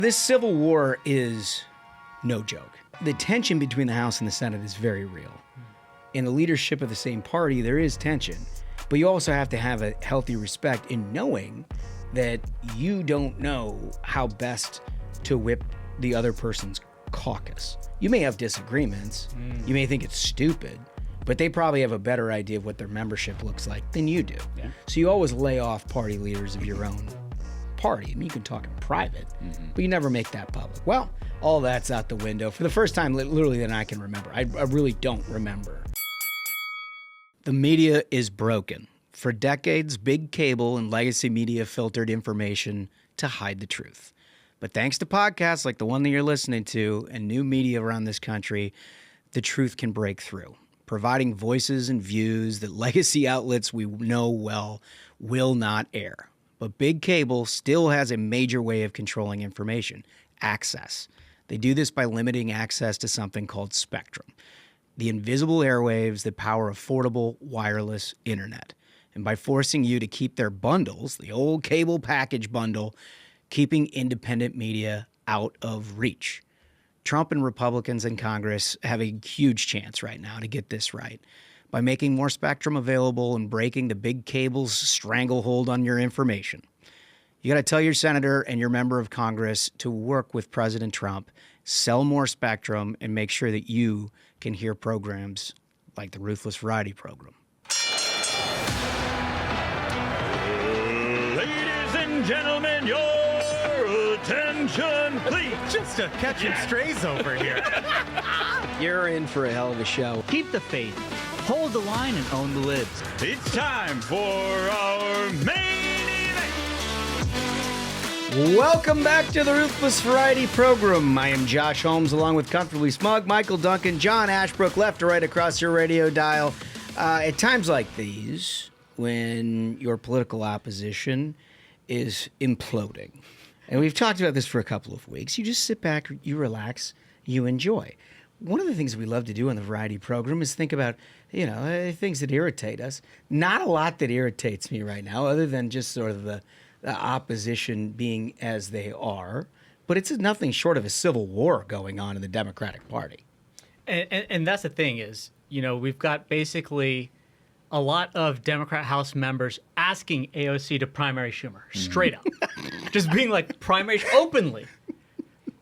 This civil war is no joke. The tension between the House and the Senate is very real. In the leadership of the same party, there is tension, but you also have to have a healthy respect in knowing that you don't know how best to whip the other person's caucus. You may have disagreements, you may think it's stupid, but they probably have a better idea of what their membership looks like than you do. Yeah. So you always lay off party leaders of your own party. I mean, you can talk in private, but you never make that public. Well, all that's out the window for the first time literally that I can remember. I really don't remember. The media is broken. For decades, big cable and legacy media filtered information to hide the truth. But thanks to podcasts like the one that you're listening to and new media around this country, the truth can break through, providing voices and views that legacy outlets we know well will not air. But big cable still has a major way of controlling information: access. They do this by limiting access to something called spectrum, the invisible airwaves that power affordable wireless internet, and by forcing you to keep their bundles, the old cable package bundle, keeping independent media out of reach. Trump and Republicans in Congress have a huge chance right now to get this right by making more spectrum available and breaking the big cable's stranglehold on your information. You got to tell your senator and your member of Congress to work with President Trump, sell more spectrum, and make sure that you can hear programs like the Ruthless Variety program. Ladies and gentlemen, your attention, please. Just a catching strays over here. You're in for a hell of a show. Keep the faith, hold the line, and own the libs. It's time for our main event. Welcome back to the Ruthless Variety program. I am Josh Holmes, along with Comfortably Smug, Michael, Duncan, John Ashbrook, left to right across your radio dial. At times like these, when your political opposition is imploding, and we've talked about this for a couple of weeks, you just sit back, you relax, you enjoy. One of the things we love to do on the Variety program is think about, things that irritate us. Not a lot that irritates me right now, other than just sort of the opposition being as they are. But it's nothing short of a civil war going on in the Democratic Party. And that's the thing is, we've got basically a lot of Democrat House members asking AOC to primary Schumer, straight up. Just being like, openly.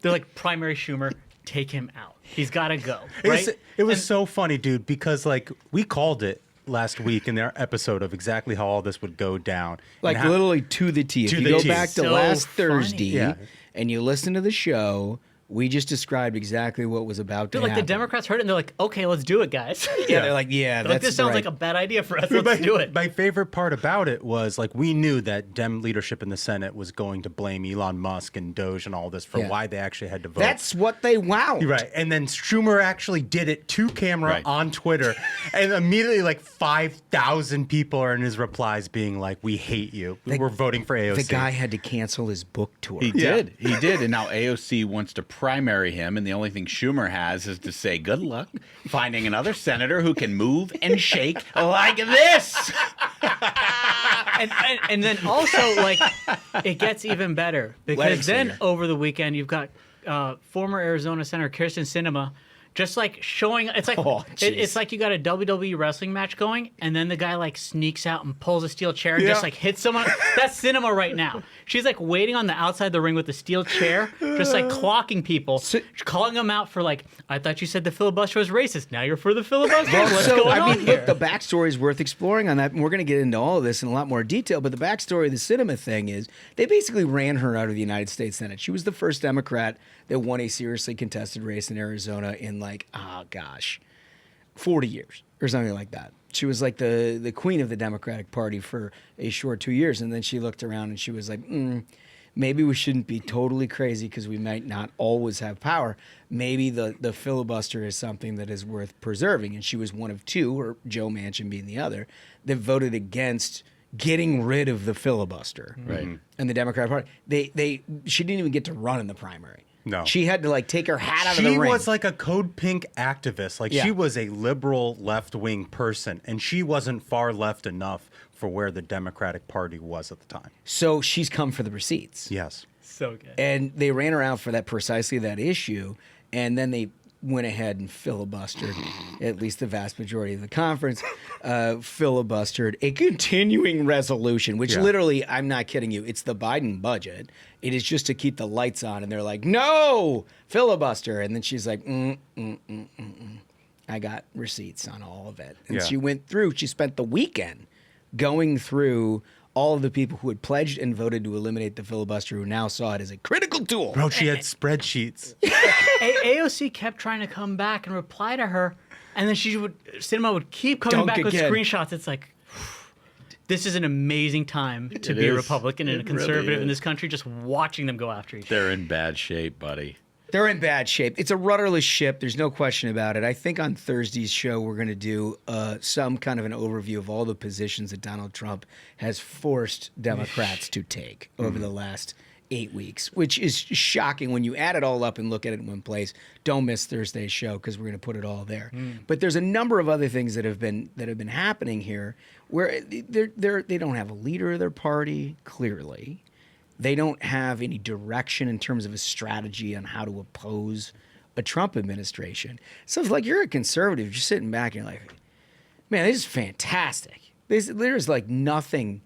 They're like, primary Schumer, take him out. He's got to go. Right? It was so funny, dude, because we called it last week in their episode of exactly how all this would go down. Like literally to the T. If you go back to last Thursday and you listen to the show, we just described exactly what was about to happen. The Democrats heard it and they're like, okay, let's do it, guys. They're like, this sounds like a bad idea for us. Let's do it. My favorite part about it was we knew that Dem leadership in the Senate was going to blame Elon Musk and Doge and all this for why they actually had to vote. That's what they wound. Right. And then Schumer actually did it to camera on Twitter. And immediately 5,000 people are in his replies being like, we hate you. We're voting for AOC. The guy had to cancel his book tour. He did. And now AOC wants to primary him, and the only thing Schumer has is to say good luck finding another senator who can move and shake like this. and then also it gets even better because then over the weekend you've got former Arizona Senator Kyrsten Sinema just showing it's like you got a WWE wrestling match going and then the guy sneaks out and pulls a steel chair and just hits someone. That's Sinema right now. She's waiting on the outside of the ring with the steel chair, just clocking people, calling them out for I thought you said the filibuster was racist. Now you're for the filibuster. What's going on here? Look, the backstory is worth exploring on that, and we're going to get into all of this in a lot more detail. But the backstory of the Sinema thing is they basically ran her out of the United States Senate. She was the first Democrat that won a seriously contested race in Arizona in 40 years or something like that. She was the queen of the Democratic Party for a short 2 years, and then she looked around and she was like, maybe we shouldn't be totally crazy because we might not always have power. Maybe the filibuster is something that is worth preserving. And she was one of two, or Joe Manchin being the other, that voted against getting rid of the filibuster. Right. And the Democratic Party. She didn't even get to run in the primary. No. She had to take her hat out of the ring. She was like a Code Pink activist. She was a liberal left-wing person, and she wasn't far left enough for where the Democratic Party was at the time. So she's come for the receipts. Yes. So good. And they ran her out for precisely that issue, and then they went ahead and filibustered, at least the vast majority of the conference, filibustered a continuing resolution, which literally, I'm not kidding you, it's the Biden budget. It is just to keep the lights on, and they're like, no, filibuster. And then she's like, I got receipts on all of it. And she went through, she spent the weekend going through all of the people who had pledged and voted to eliminate the filibuster, who now saw it as a critical tool. Bro, she had spreadsheets. AOC kept trying to come back and reply to her, and then Cinema would keep coming back with screenshots. It's like, this is an amazing time to be a Republican and a conservative in this country, just watching them go after each other. They're in bad shape, buddy. They're in bad shape. It's a rudderless ship. There's no question about it. I think on Thursday's show, we're going to do some kind of an overview of all the positions that Donald Trump has forced Democrats to take over the last 8 weeks, which is shocking when you add it all up and look at it in one place. Don't miss Thursday's show because we're going to put it all there. But there's a number of other things that have been happening here where they don't have a leader of their party, clearly. They don't have any direction in terms of a strategy on how to oppose a Trump administration. So it's like you're a conservative, you're sitting back and you're like, man, this is fantastic. There's like nothing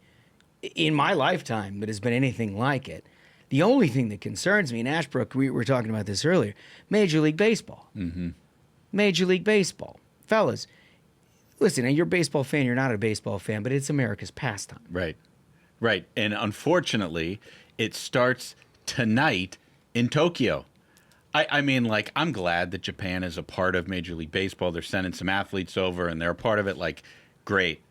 in my lifetime that has been anything like it. The only thing that concerns me, and Ashbrook, we were talking about this earlier, Major League Baseball. Major League Baseball. Fellas, listen, you're a baseball fan, you're not a baseball fan, but it's America's pastime. Right. Right. And unfortunately, it starts tonight in Tokyo. I mean, like, I'm glad that Japan is a part of Major League Baseball. They're sending some athletes over, and they're a part of it. Like, great.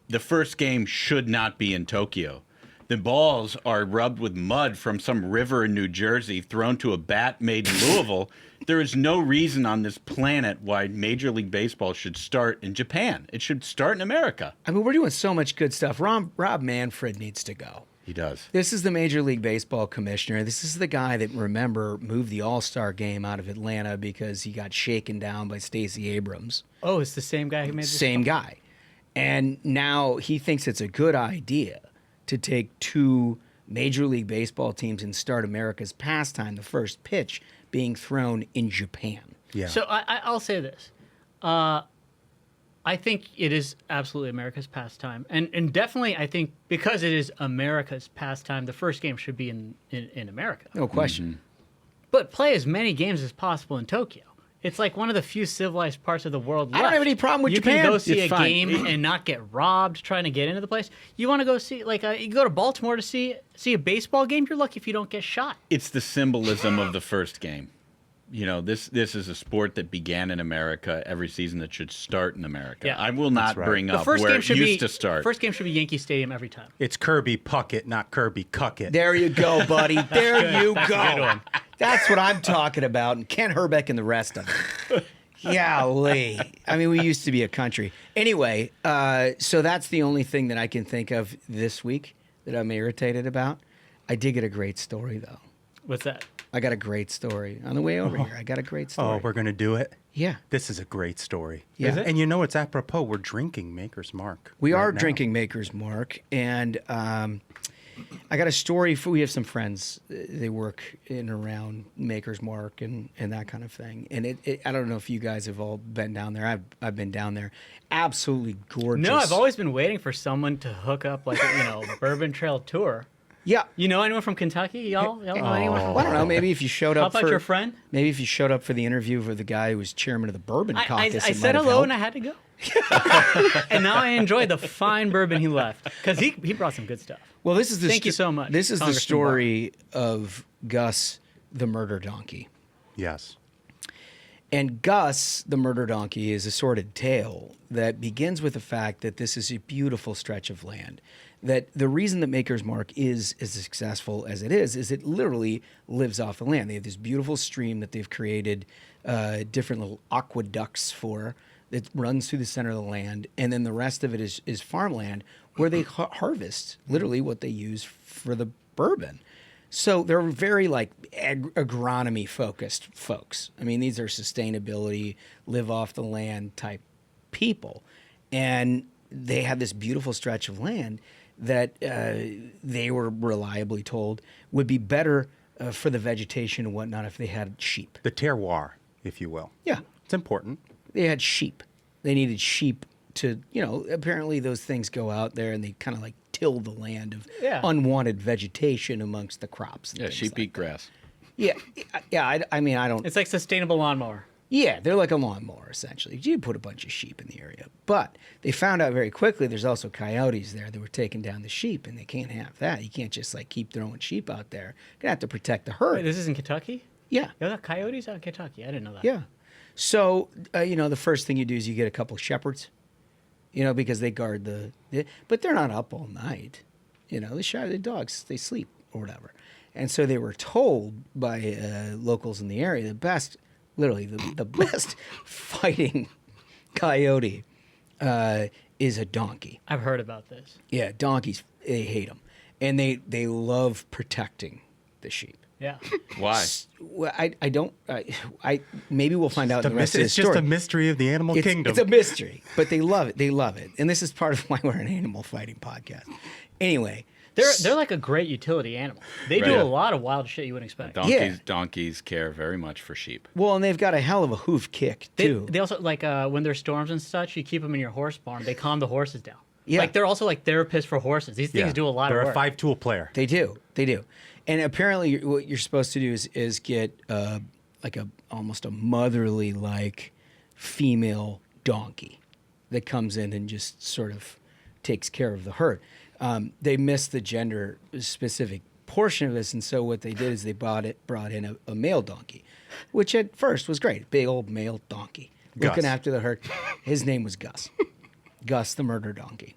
The first game should not be in Tokyo. The balls are rubbed with mud from some river in New Jersey, thrown to a bat made in Louisville. There is no reason on this planet why Major League Baseball should start in Japan. It should start in America. I mean, we're doing so much good stuff. Rob Manfred needs to go. He does. This is the Major League Baseball commissioner. This is the guy that, remember, moved the All-Star game out of Atlanta because he got shaken down by Stacey Abrams. Oh, it's the same guy who made this? Same guy. And now he thinks it's a good idea to take two Major League Baseball teams and start America's pastime, the first pitch being thrown in Japan. Yeah. So I'll say this. I think it is absolutely America's pastime. And definitely, I think, because it is America's pastime, the first game should be in America. No question. But play as many games as possible in Tokyo. It's like one of the few civilized parts of the world left. I don't have any problem with Japan. You Japan. can go see It's a fine. game and not get robbed trying to get into the place. You want to go see, you go to Baltimore to see a baseball game, you're lucky if you don't get shot. It's the symbolism of the first game. You know, this is a sport that began in America every season that should start in America. Yeah. I will not bring up where it used to start. First game should be Yankee Stadium every time. It's Kirby Puckett, not Kirby Cuckett. There you go, buddy. There you That's a good go. one. That's what I'm talking about. And Ken Herbeck and the rest of it. Golly. I mean, we used to be a country. Anyway, so that's the only thing that I can think of this week that I'm irritated about. I did get a great story, though. What's that? I got a great story. On the way over here, I got a great story. Oh, we're going to do it? Yeah. This is a great story. Yeah. Is it? And you know, it's apropos. We're drinking Maker's Mark. We right are now. drinking Maker's Mark, and I got a story we have some friends. They work in and around Maker's Mark and that kind of thing. And I don't know if you guys have all been down there. I've been down there. Absolutely gorgeous. No, I've always been waiting for someone to hook up Bourbon Trail tour. Yeah. You know anyone from Kentucky? Y'all know anyone? Well, I don't know. Maybe if you showed up How about your friend? Maybe if you showed up for the interview for the guy who was chairman of the Bourbon Caucus. I said hello and I had to go. And now I enjoy the fine bourbon he left because he brought some good stuff. Well, this is Thank you so much, This is the Congressman story of Gus, the murder donkey. Yes. And Gus, the murder donkey, is a sordid tale that begins with the fact that this is a beautiful stretch of land. That the reason that Maker's Mark is as successful as it is it literally lives off the land. They have this beautiful stream that they've created different little aqueducts for that runs through the center of the land. And then the rest of it is farmland where they harvest literally what they use for the bourbon. So they're very agronomy focused folks. I mean, these are sustainability, live off the land type people. And they have this beautiful stretch of land that they were reliably told would be better for the vegetation and whatnot if they had sheep. The terroir, if you will. Yeah. It's important. They had sheep. They needed sheep to, apparently those things go out there and they kind of like till the land of unwanted vegetation amongst the crops. Yeah, sheep eat grass. Yeah. I mean, I don't. It's like sustainable lawnmower. Yeah, they're like a lawnmower, essentially. You put a bunch of sheep in the area. But they found out very quickly there's also coyotes there that were taking down the sheep, and they can't have that. You can't just, like, keep throwing sheep out there. You're going to have to protect the herd. Wait, this is in Kentucky? Yeah. There are coyotes out in Kentucky? I didn't know that. Yeah. So, the first thing you do is you get a couple of shepherds, because they guard but they're not up all night. The dogs, they sleep or whatever. And so they were told by locals in the area, the best fighting coyote is a donkey. I've heard about this. Yeah, donkeys, they hate them. And they love protecting the sheep. Yeah. Why? Well, I don't. Maybe we'll find out in the rest of the story. It's just a mystery of the animal kingdom. It's a mystery, but they love it. They love it, and this is part of why we're an animal fighting podcast. Anyway, they're like a great utility animal. They do a lot of wild shit you wouldn't expect. Donkeys care very much for sheep. Well, and they've got a hell of a hoof kick too. They also like when there's storms and such. You keep them in your horse barn. They calm the horses down. Yeah. Like they're also like therapists for horses. These things do a lot of work. They're a 5-tool player. They do. And apparently, what you're supposed to do is get almost a motherly like female donkey that comes in and just sort of takes care of the herd. They missed the gender specific portion of this, and so what they did is they brought in a male donkey, which at first was great, big old male donkey looking after the herd. His name was Gus, Gus the murder donkey,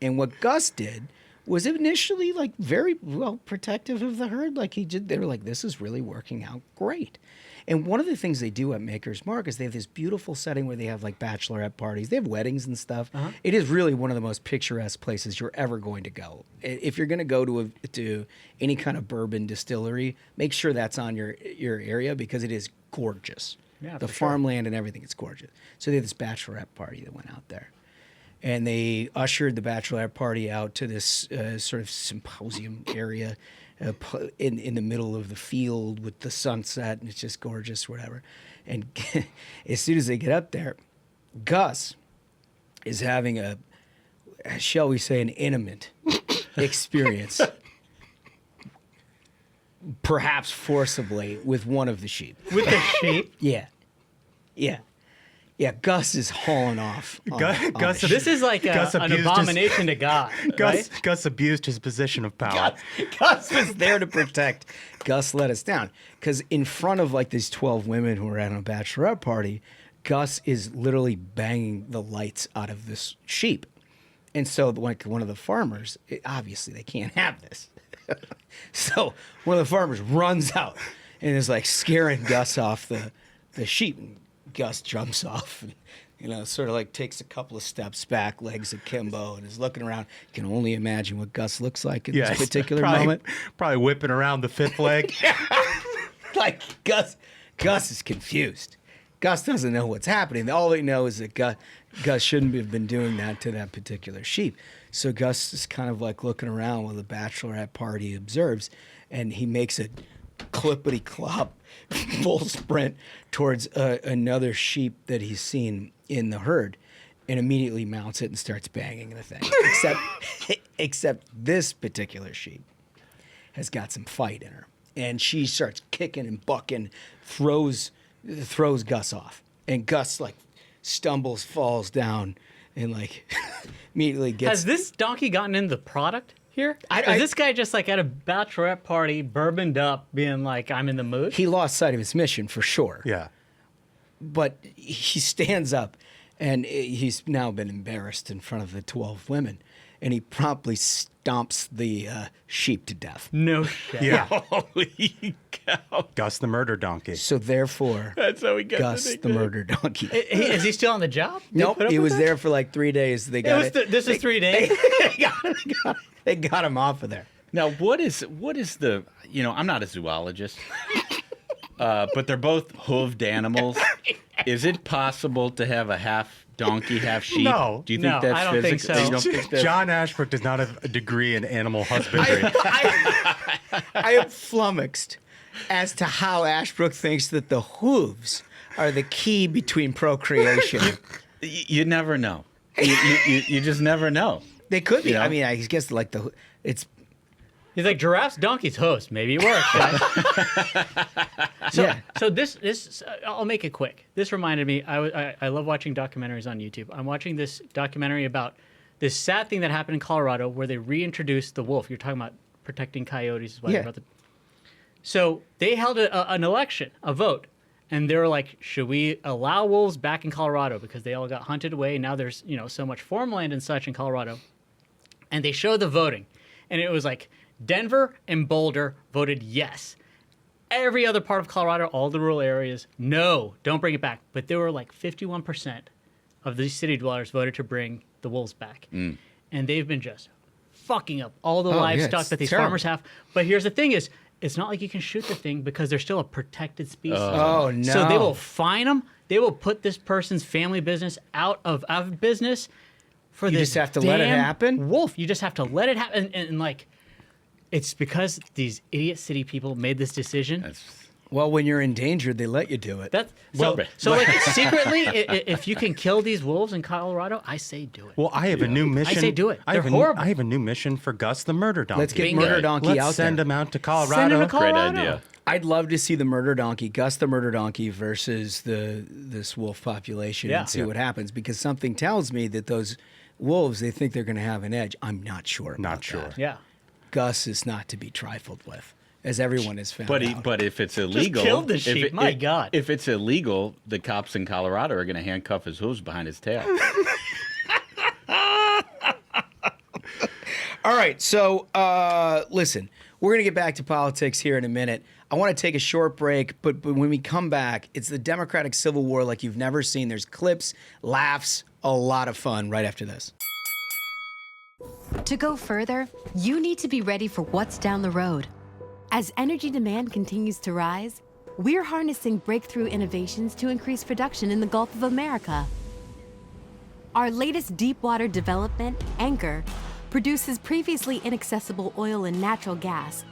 and what Gus did was initially like very well protective of the herd. Like they were like, this is really working out great. And one of the things they do at Maker's Mark is they have this beautiful setting where they have like bachelorette parties. They have weddings and stuff. Uh-huh. It is really one of the most picturesque places you're ever going to go. If you're going to go to any kind of bourbon distillery, make sure that's on your area because it is gorgeous. Yeah, the farmland and everything, it's gorgeous. So they had this bachelorette party that went out there. And they ushered the bachelorette party out to this sort of symposium area in the middle of the field with the sunset, and it's just gorgeous, whatever. And as soon as they get up there, Gus is having shall we say, an intimate experience, perhaps forcibly, with one of the sheep. With the sheep? Yeah. Yeah, Gus is hauling off. Gus, this is like an abomination to God. Right? Gus abused his position of power. Gus was there to protect. Gus let us down. Because in front of like these 12 women who were at a bachelorette party, Gus is literally banging the lights out of this sheep. And so like one of the farmers, obviously they can't have this. So one of the farmers runs out and is like scaring Gus off the sheep. And Gus jumps off and, sort of like takes a couple of steps back, legs akimbo, and is looking around. You can only imagine what Gus looks like in this particular moment. Probably whipping around the fifth leg. Like Gus is confused. Gus doesn't know what's happening. All they know is that Gus shouldn't have been doing that to that particular sheep. So Gus is kind of like looking around while the bachelorette party observes, and he makes a clippity-clop full sprint towards another sheep that he's seen in the herd, and immediately mounts it and starts banging the thing. Except this particular sheep has got some fight in her, and she starts kicking and bucking, throws Gus off, and Gus like stumbles, falls down, and like immediately gets. Has this donkey gotten into the product here? Is this guy just like at a bachelorette party, bourboned up, being like, I'm in the mood? He lost sight of his mission for sure. Yeah. But he stands up, and he's now been embarrassed in front of the 12 women, and he promptly stomps the sheep to death. No shit. Yeah. Holy cow. Gus the murder donkey. So therefore, That's how we got Gus the murder donkey. Is he still on the job? Nope, he was there for like 3 days. They got This is 3 days? They got him off of there. Now, what is the, I'm not a zoologist, but they're both hooved animals. Is it possible to have a half donkey, half sheep? No. Do you think that's I don't think physical? so. You don't think that's- John Ashbrook does not have a degree in animal husbandry. I am flummoxed as to how Ashbrook thinks that the hooves are the key between procreation. You never know. You just never know. They could be. You know? I mean, I guess like it's. He's like, giraffes, donkeys, host. Maybe it works, guys. So this I'll make it quick. This reminded me. I love watching documentaries on YouTube. I'm watching this documentary about this sad thing that happened in Colorado where they reintroduced the wolf. You're talking about protecting coyotes as well. Yeah. So they held an election, a vote, and they were like, should we allow wolves back in Colorado because they all got hunted away? Now there's so much farmland and such in Colorado, and they showed the voting, and it was like Denver and Boulder voted yes. Every other part of Colorado, all the rural areas, no, don't bring it back. But there were like 51% of these city dwellers voted to bring the wolves back. And they've been just fucking up all the livestock that these farmers have. But here's the thing is, it's not like you can shoot the thing because they're still a protected species. Oh, no. So they will fine them. They will put this person's family business out of business for You this just have to let it damn happen? wolf. You just have to let it happen. And like, it's because these idiot city people made this decision. Well, when you're endangered, they let you do it. That's so like secretly, if you can kill these wolves in Colorado, I say do it. Well, I have a new mission. I say do it. I They're have horrible. I have a new mission for Gus the murder donkey. Let's get Bingo. Murder Donkey Let's out send there. him out to Colorado. Send him to Great Colorado. idea. I'd love to see the Murder Donkey, Gus the Murder Donkey, versus this wolf population and see what happens. Because something tells me that those wolves, they think they're going to have an edge. I'm not sure. About that. Yeah. Gus is not to be trifled with, as everyone has found out. But if it's illegal, killed the sheep. My God. If it's illegal, the cops in Colorado are going to handcuff his hooves behind his tail. All right, so listen, we're going to get back to politics here in a minute. I want to take a short break, but when we come back, it's the Democratic Civil War like you've never seen. There's clips, laughs, a lot of fun right after this. To go further, you need to be ready for what's down the road. As energy demand continues to rise, we're harnessing breakthrough innovations to increase production in the Gulf of America. Our latest deepwater development, Anchor, produces previously inaccessible oil and natural gas,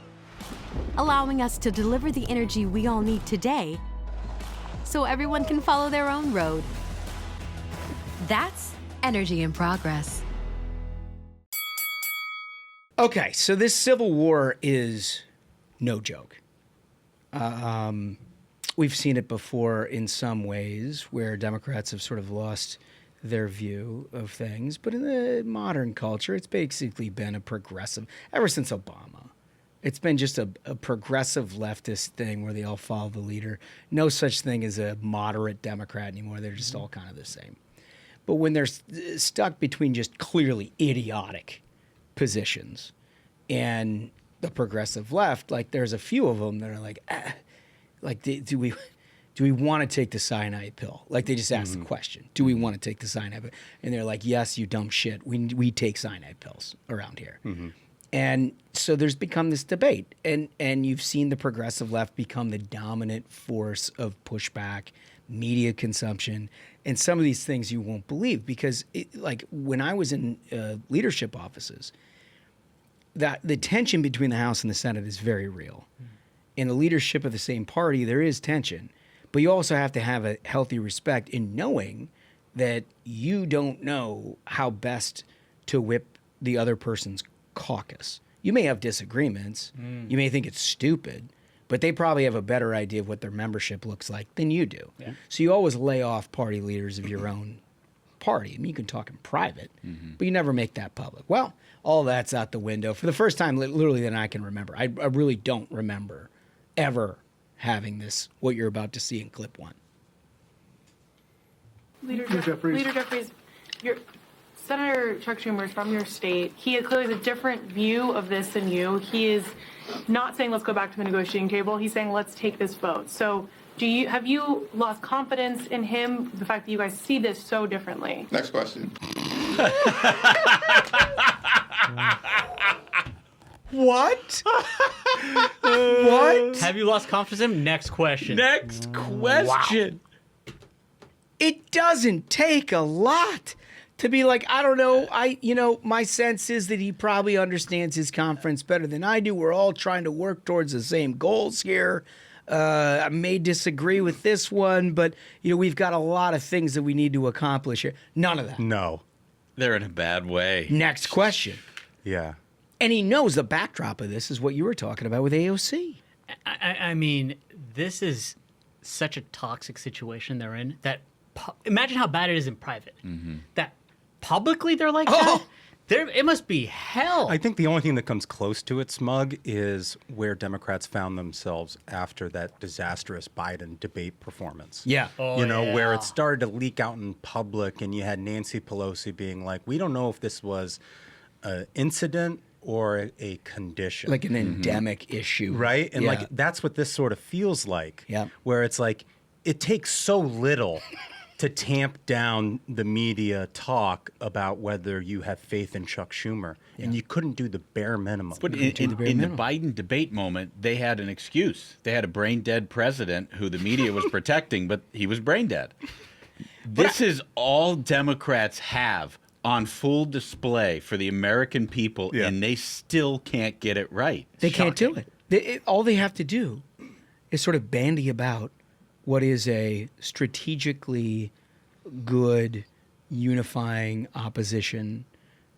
allowing us to deliver the energy we all need today so everyone can follow their own road. That's energy in progress. Okay, so this Civil War is no joke. We've seen it before in some ways where Democrats have sort of lost their view of things. But in the modern culture, it's basically been a progressive, ever since Obama. It's been just a progressive leftist thing where they all follow the leader. No such thing as a moderate Democrat anymore. They're just all kind of the same. But when they're stuck between just clearly idiotic positions and the progressive left, like there's a few of them that are like, do we want to take the cyanide pill? Like they just ask the question, do we want to take the cyanide pill? And they're like, yes, you dumb shit. We take cyanide pills around here. And so there's become this debate. And you've seen the progressive left become the dominant force of pushback, media consumption, and some of these things you won't believe. Because like when I was in leadership offices, that the tension between the House and the Senate is very real. In the leadership of the same party, there is tension. But you also have to have a healthy respect in knowing that you don't know how best to whip the other person's caucus. You may have disagreements. You may think it's stupid, but they probably have a better idea of what their membership looks like than you do. Yeah. So you always lay off party leaders of your own party. I mean, you can talk in private, but you never make that public. Well, all that's out the window. For the first time, literally, that I can remember. I really don't remember ever having this, what you're about to see in clip one. Leader Jeffries, Senator Chuck Schumer is from your state. He clearly has a different view of this than you. He is not saying let's go back to the negotiating table. He's saying let's take this vote. So have you lost confidence in him, the fact that you guys see this so differently? Next question. What? What? Have you lost confidence in him? Next question. Next question. it doesn't take a lot to be like, I don't know. My sense is that he probably understands his conference better than I do. We're all trying to work towards the same goals here. I may disagree with this one, but we've got a lot of things that we need to accomplish here. None of that. No. They're in a bad way. Next question. Yeah. And he knows the backdrop of this is what you were talking about with AOC. I mean, this is such a toxic situation they're in that imagine how bad it is in private. That publicly they're like that. It must be hell. I think the only thing that comes close to it, Smug, is where Democrats found themselves after that disastrous Biden debate performance. Yeah. Where it started to leak out in public, and you had Nancy Pelosi being like, we don't know if this was an incident or a condition. Like an endemic issue. Right? And that's what this sort of feels like. Yeah. Where it's like, it takes so little to tamp down the media talk about whether you have faith in Chuck Schumer. Yeah. And you couldn't do the bare minimum. But in the Biden debate moment, they had an excuse. They had a brain-dead president who the media was protecting, but he was brain-dead. This is all Democrats have on full display for the American people, and they still can't get it right. They can't do it. All they have to do is sort of bandy about what is a strategically good, unifying opposition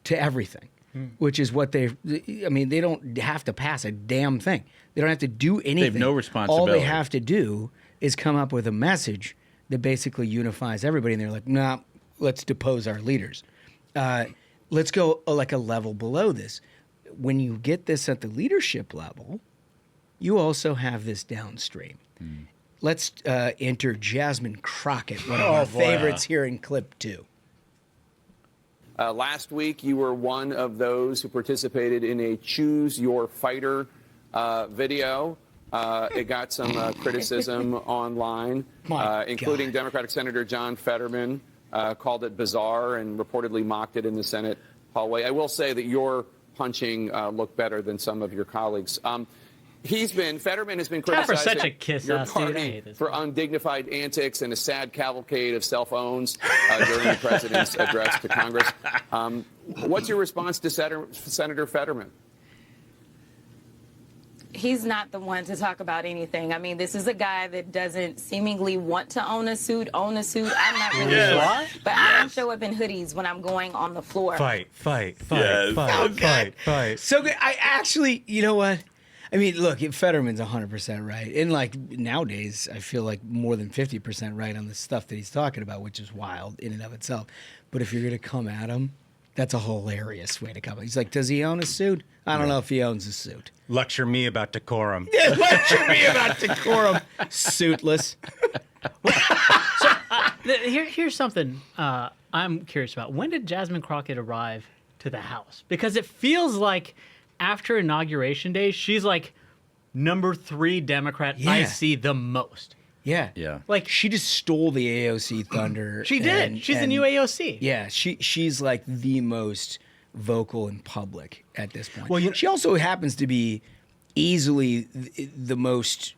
to everything, which is what they don't have to pass a damn thing. They don't have to do anything. They have no responsibility. All they have to do is come up with a message that basically unifies everybody. And they're like, nah, let's depose our leaders. Let's go like a level below this. When you get this at the leadership level, you also have this downstream. Let's enter Jasmine Crockett, one of our favorites here in clip 2. Last week, you were one of those who participated in a Choose Your Fighter video. It got some criticism online, including Democratic Senator John Fetterman called it bizarre and reportedly mocked it in the Senate hallway. I will say that your punching looked better than some of your colleagues. Fetterman has been criticizing your party for undignified antics and a sad cavalcade of cell phones during the president's address to Congress. What's your response to Senator Fetterman? He's not the one to talk about anything. I mean, this is a guy that doesn't seemingly want to own a suit. I'm not really sure. But I don't show up in hoodies when I'm going on the floor. Fight. So good. I actually, you know what? I mean, look, Fetterman's 100% right. And like nowadays, I feel like more than 50% right on the stuff that he's talking about, which is wild in and of itself. But if you're going to come at him, that's a hilarious way to come. He's like, does he own a suit? I don't know if he owns a suit. Lecture me about decorum. Yeah, lecture me about decorum. Suitless. Here's something I'm curious about. When did Jasmine Crockett arrive to the House? Because it feels like after Inauguration Day, she's like number 3 Democrat I see the most. Yeah. Like she just stole the AOC thunder. She did. She's the new AOC. Yeah, she's like the most vocal in public at this point. Well, she also happens to be easily the most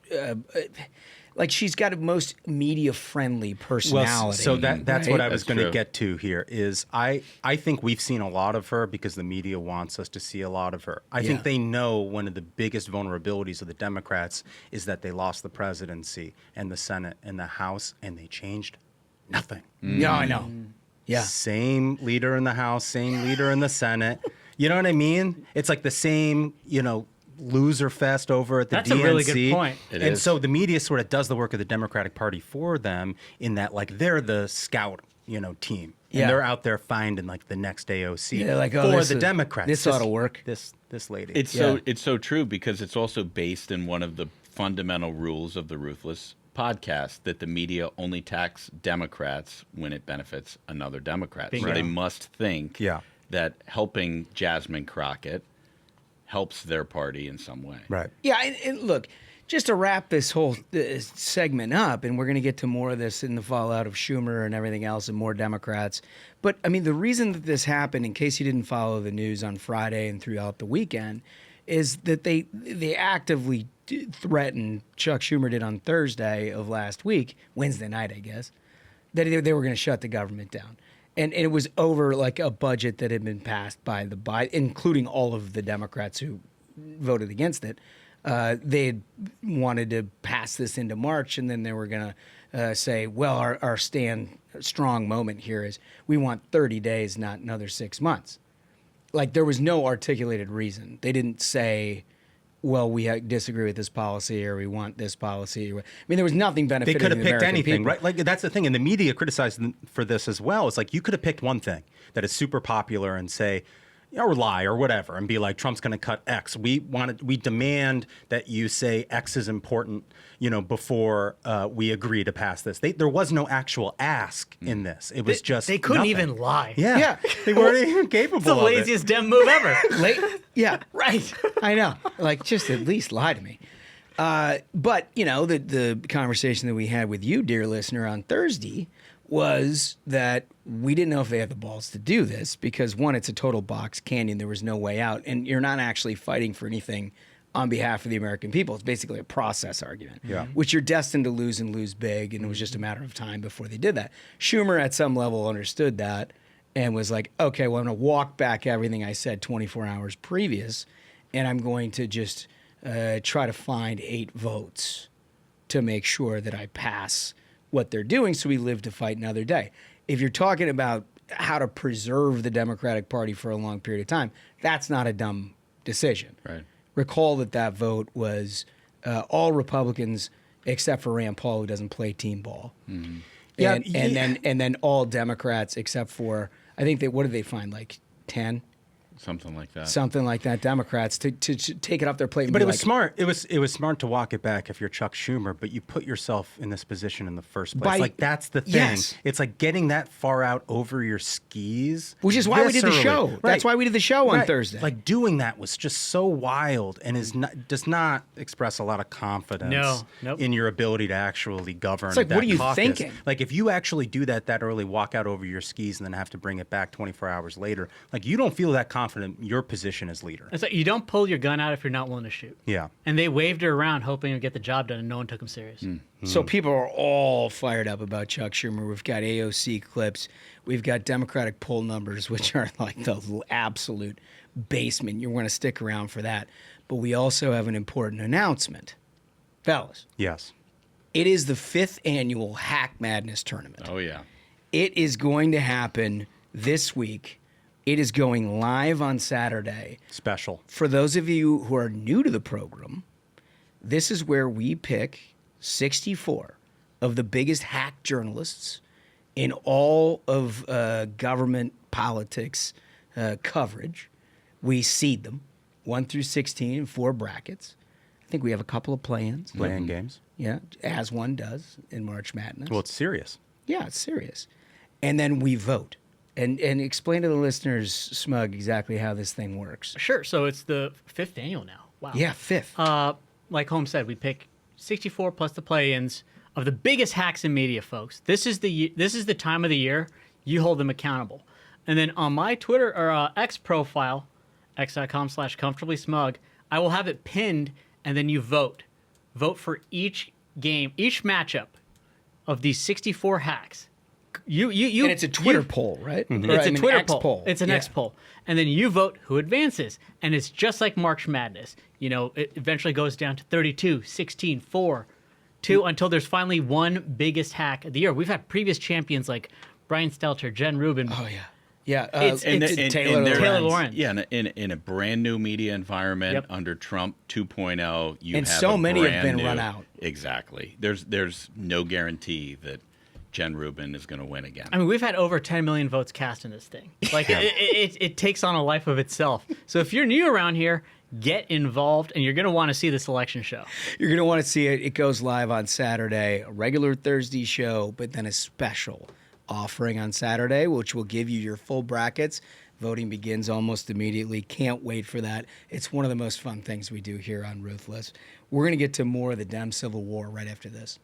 like she's got a most media-friendly personality. Well, so that's what I was going to true. get to here is I think we've seen a lot of her because the media wants us to see a lot of her. I think they know one of the biggest vulnerabilities of the Democrats is that they lost the presidency and the Senate and the House, and they changed nothing. Yeah, I know. Yeah. Same leader in the House, same leader in the Senate. You know what I mean? It's like the same, loser fest over at the DNC. That's a really good point. And so the media sort of does the work of the Democratic Party for them in that, like, they're the scout, team. And they're out there finding, like, the next AOC for the Democrats. This ought to work. This lady. It's so true because it's also based in one of the fundamental rules of the Ruthless Podcast that the media only attacks Democrats when it benefits another Democrat. So they must think that helping Jasmine Crockett helps their party in some way. Right. Yeah, and look, just to wrap this whole segment up, and we're going to get to more of this in the fallout of Schumer and everything else and more Democrats. But, I mean, the reason that this happened, in case you didn't follow the news on Friday and throughout the weekend, is that they actively threatened, Chuck Schumer did on Thursday of last week, Wednesday night, I guess, that they were going to shut the government down. And it was over like a budget that had been passed by including all of the Democrats who voted against it. They had wanted to pass this into March, and then they were going to say, well, our strong moment here is we want 30 days, not another 6 months. Like, there was no articulated reason. They didn't say, well, we disagree with this policy, or we want this policy. I mean, there was nothing benefiting the American people. They could have picked anything, right? Like, that's the thing. And the media criticized them for this as well. It's like, you could have picked one thing that is super popular and say, or lie or whatever, and be like, Trump's going to cut X. We demand that you say X is important, before we agree to pass this. There was no actual ask in this. It was just they couldn't nothing. even lie. Yeah. They weren't even capable of it. It's the laziest Dem move ever. Yeah, right. I know. Like, just at least lie to me. But the conversation that we had with you, dear listener, on Thursday was that we didn't know if they had the balls to do this because, one, it's a total box canyon. There was no way out. And you're not actually fighting for anything on behalf of the American people. It's basically a process argument, which you're destined to lose and lose big. And it was just a matter of time before they did that. Schumer, at some level, understood that and was like, okay, well, I'm going to walk back everything I said 24 hours previous, and I'm going to just try to find 8 votes to make sure that I pass what they're doing so we live to fight another day. If you're talking about how to preserve the Democratic Party for a long period of time, that's not a dumb decision. Right. Recall that vote was all Republicans except for Rand Paul, who doesn't play team ball. Mm-hmm. And then all Democrats except for, I think what did they find, like 10? Something like that. Democrats to take it off their plate. And but it was smart. It was smart to walk it back if you're Chuck Schumer, but you put yourself in this position in the first place. That's the thing. Yes. It's like getting that far out over your skis. Which is why we did the show. Right. That's why we did the show on Thursday. Like, doing that was just so wild and does not express a lot of confidence in your ability to actually govern. It's like, that what are you caucus. thinking? Like, if you actually do that early, walk out over your skis, and then have to bring it back 24 hours later, like, you don't feel that confident in your position as leader. It's like, you don't pull your gun out if you're not willing to shoot. Yeah. And they waved her around hoping to get the job done, and no one took him serious. Mm-hmm. So people are all fired up about Chuck Schumer. We've got AOC clips. We've got Democratic poll numbers, which are like the absolute basement. You're going to stick around for that. But we also have an important announcement. Fellas. Yes. It is the 5th annual Hack Madness tournament. Oh, yeah. It is going to happen this week. It is going live on Saturday. Special. For those of you who are new to the program, this is where we pick 64 of the biggest hack journalists in all of government politics coverage. We seed them 1 through 16 in 4 brackets. I think we have a couple of play-ins. Play-in games. Yeah, as one does in March Madness. Well, it's serious. Yeah, it's serious. And then we vote. And explain to the listeners, Smug, exactly how this thing works. Sure. So it's the 5th annual now. Wow. Yeah, 5th. Like Holmes said, we pick 64 plus the play-ins of the biggest hacks in media, folks. This is the time of the year you hold them accountable. And then on my Twitter or X profile, x.com/comfortablysmug, I will have it pinned, and then you vote. Vote for each game, each matchup of these 64 hacks. You and it's a Twitter poll, right? Mm-hmm. It's a Twitter poll. It's an X poll. And then you vote who advances. And it's just like March Madness. It eventually goes down to 32, 16, 4, 2, until there's finally one biggest hack of the year. We've had previous champions like Brian Stelter, Jen Rubin. Oh, yeah. Yeah, it's Taylor Lawrence. Yeah, in a brand new media environment under Trump 2.0, you and have so many have brand been new, run out. Exactly. There's no guarantee that Jen Rubin is going to win again. I mean, we've had over 10 million votes cast in this thing. Like, it takes on a life of itself. So if you're new around here, get involved, and you're going to want to see the selection show. You're going to want to see it. It goes live on Saturday, a regular Thursday show, but then a special offering on Saturday, which will give you your full brackets. Voting begins almost immediately. Can't wait for that. It's one of the most fun things we do here on Ruthless. We're going to get to more of the Dem Civil War right after this.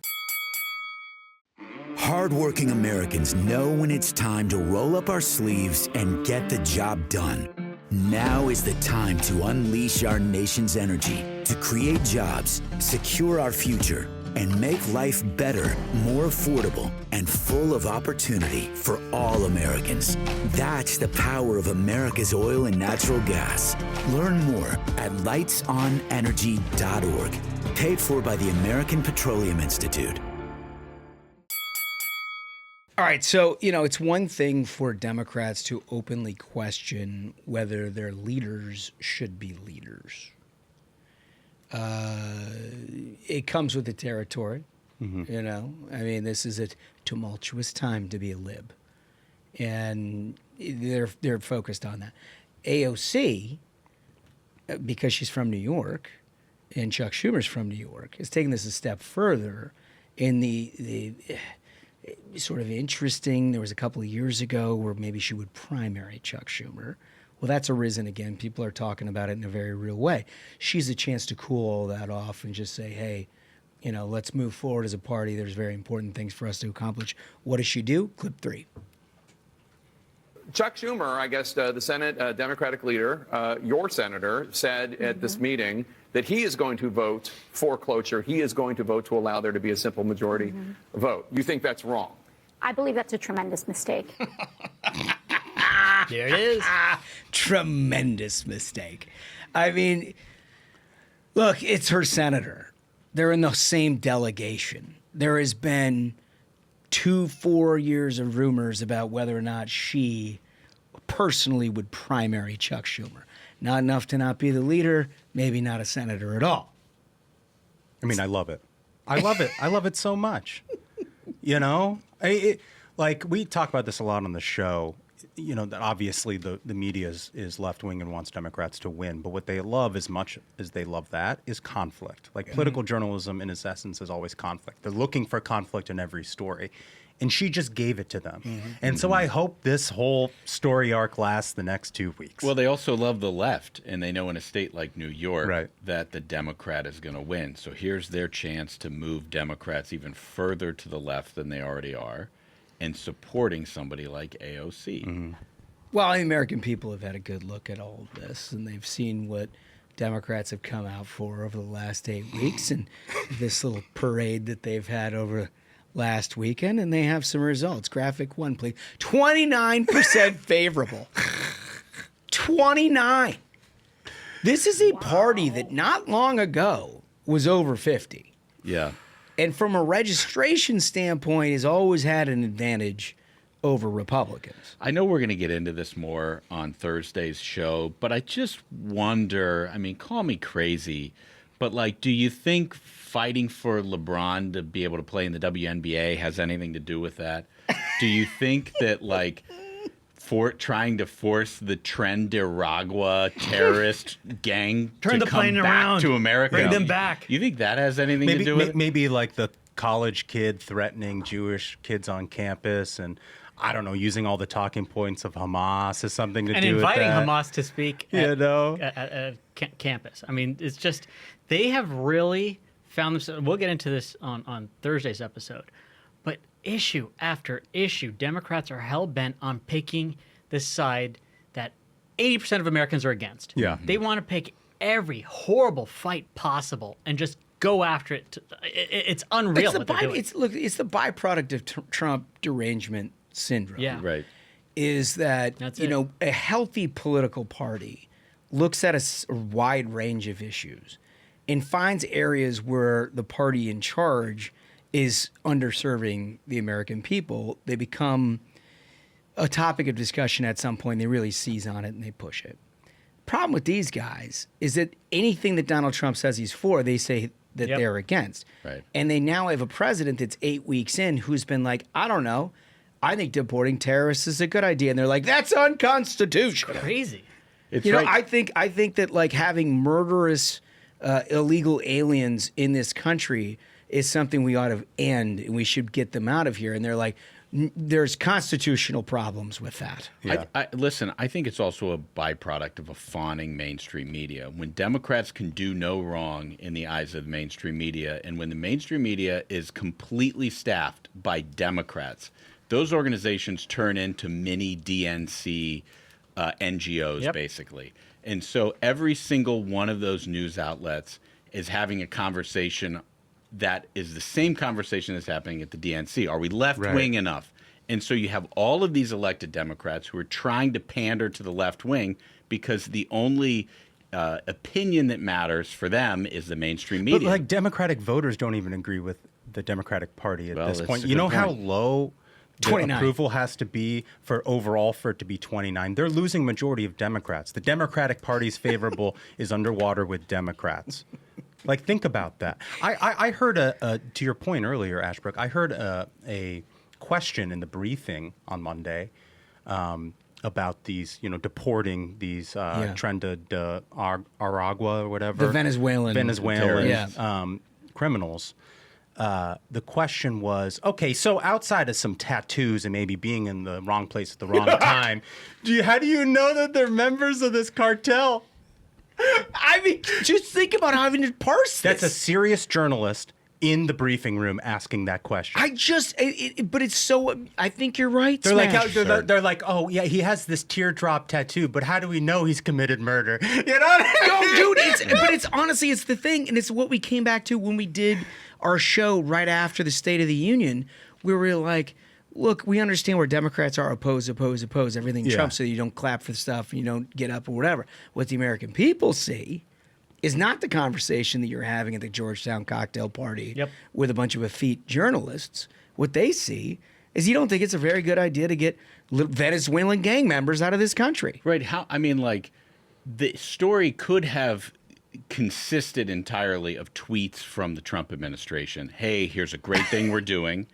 Hardworking Americans know when it's time to roll up our sleeves and get the job done. Now is the time to unleash our nation's energy to create jobs, secure our future, and make life better, more affordable, and full of opportunity for all Americans. That's the power of America's oil and natural gas. Learn more at lightsonenergy.org. Paid for by the American Petroleum Institute. All right, so, it's one thing for Democrats to openly question whether their leaders should be leaders. It comes with the territory, this is a tumultuous time to be a lib. And they're focused on that. AOC, because she's from New York, and Chuck Schumer's from New York, is taking this a step further in the sort of interesting. There was a couple of years ago where maybe she would primary Chuck Schumer. Well, that's arisen again. People are talking about it in a very real way. She's a chance to cool all that off and just say, hey, let's move forward as a party. There's very important things for us to accomplish. What does she do? Clip 3. Chuck Schumer, I guess the Senate Democratic leader, your senator, said at this meeting that he is going to vote for cloture. He is going to vote to allow there to be a simple majority vote. You think that's wrong? I believe that's a tremendous mistake. There it is. Tremendous mistake. I mean, look, it's her senator. They're in the same delegation. There has been 4 years of rumors about whether or not she personally would primary Chuck Schumer. Not enough to not be the leader, maybe not a senator at all. I mean, I love it. I love it. I love it so much. Like we talk about this a lot on the show. That obviously the media is left-wing and wants Democrats to win. But what they love, as much as they love that, is conflict. Like political journalism, in its essence, is always conflict. They're looking for conflict in every story. And she just gave it to them. And so I hope this whole story arc lasts the next 2 weeks. Well, they also love the left, and they know in a state like New York that the Democrat is going to win. So here's their chance to move Democrats even further to the left than they already are, and supporting somebody like AOC. Well, the American people have had a good look at all of this, and they've seen what Democrats have come out for over the last 8 weeks, and this little parade that they've had over last weekend, and they have some results. Graphic 1, please. 29% favorable. 29. This is a party that not long ago was over 50. Yeah. And from a registration standpoint, has always had an advantage over Republicans. I know we're going to get into this more on Thursday's show, but I just wonder, call me crazy, but do you think fighting for LeBron to be able to play in the WNBA has anything to do with that? Do you think that for trying to force the Trendiragua terrorist gang Turn to the come plane back around. to America? Bring them back. You think that has anything to do with it? Maybe the college kid threatening Jewish kids on campus and, I don't know, using all the talking points of Hamas has something to do with that. And inviting Hamas to speak at campus. It's just, they have really found themselves. We'll get into this on Thursday's episode. But issue after issue, Democrats are hell-bent on picking the side that 80% of Americans are against. Yeah. They want to pick every horrible fight possible and just go after it. It's unreal what they're doing. It's the byproduct of Trump derangement syndrome. Yeah. Right. Is that, a healthy political party looks at a wide range of issues and finds areas where the party in charge is underserving the American people. They become a topic of discussion at some point. They really seize on it and they push it. Problem with these guys is that anything that Donald Trump says he's for, they say that they're against. Right. And they now have a president that's 8 weeks in who's been like, I don't know, I think deporting terrorists is a good idea. And they're like, that's unconstitutional. It's crazy. I think that having murderous illegal aliens in this country is something we ought to end, and we should get them out of here. And they're like, there's constitutional problems with that. Yeah. Listen, I think it's also a byproduct of a fawning mainstream media. When Democrats can do no wrong in the eyes of the mainstream media, and when the mainstream media is completely staffed by Democrats, those organizations turn into mini DNC NGOs, basically. And so every single one of those news outlets is having a conversation that is the same conversation that's happening at the DNC. Are we left-wing enough? And so you have all of these elected Democrats who are trying to pander to the left wing because the only opinion that matters for them is the mainstream media. But like Democratic voters don't even agree with the Democratic Party at this point. You know how low the approval has to be for it to be 29? They're losing majority of Democrats. The Democratic Party's favorable is underwater with Democrats. Like, think about that. I heard to your point earlier, Ashbrook, I heard a question in the briefing on Monday about these, deporting these Tren de Aragua or whatever. The Venezuelan criminals. The question was, okay, so outside of some tattoos and maybe being in the wrong place at the wrong time, how do you know that they're members of this cartel? I mean, just think about having to parse this. That's a serious journalist in the briefing room asking that question. But it's so. I think you're right. They're like, oh yeah, he has this teardrop tattoo, but how do we know he's committed murder? You know? No, dude. It's honestly, it's the thing, and it's what we came back to when we did our show right after the State of the Union, where we were like, look, we understand where Democrats are opposed, everything Trump, so you don't clap for stuff and you don't get up or whatever. What the American people see is not the conversation that you're having at the Georgetown cocktail party with a bunch of effete journalists. What they see is you don't think it's a very good idea to get Venezuelan gang members out of this country. Right. The story could have consisted entirely of tweets from the Trump administration. Hey, here's a great thing we're doing,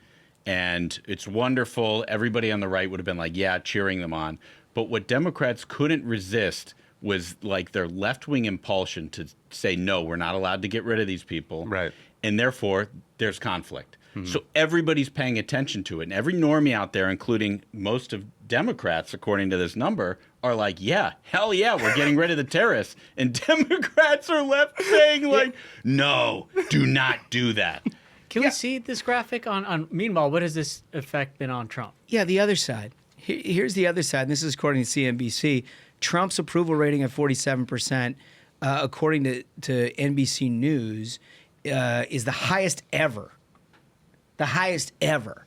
and it's wonderful. Everybody on the right would have been like, yeah, cheering them on. But what Democrats couldn't resist was like their left-wing impulsion to say, no, we're not allowed to get rid of these people. Right. And therefore, there's conflict. Mm-hmm. So everybody's paying attention to it. And every normie out there, including most of Democrats, according to this number, are like, yeah, hell yeah, we're getting rid of the terrorists. And Democrats are left saying, no, do not do that. Can we see this graphic on meanwhile, what has this effect been on Trump? Yeah, the other side. Here's the other side. And this is according to CNBC. Trump's approval rating at 47%, according to NBC News, is the highest ever. The highest ever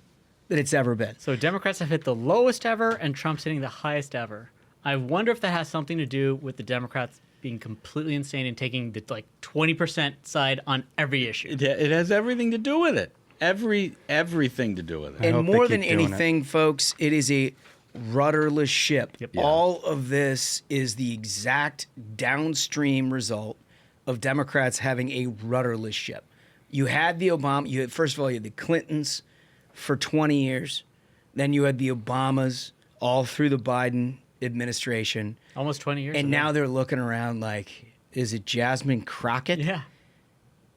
that it's ever been. So Democrats have hit the lowest ever, and Trump's hitting the highest ever. I wonder if that has something to do with the Democrats being completely insane and taking the 20% side on every issue. It has everything to do with it. Everything to do with it. And more than anything, folks, it is a rudderless ship. Yep. Yeah. All of this is the exact downstream result of Democrats having a rudderless ship. You had the Obama. First of all, you had the Clintons for 20 years. Then you had the Obamas all through the Biden administration. Almost 20 years. And now they're looking around like, is it Jasmine Crockett? Yeah.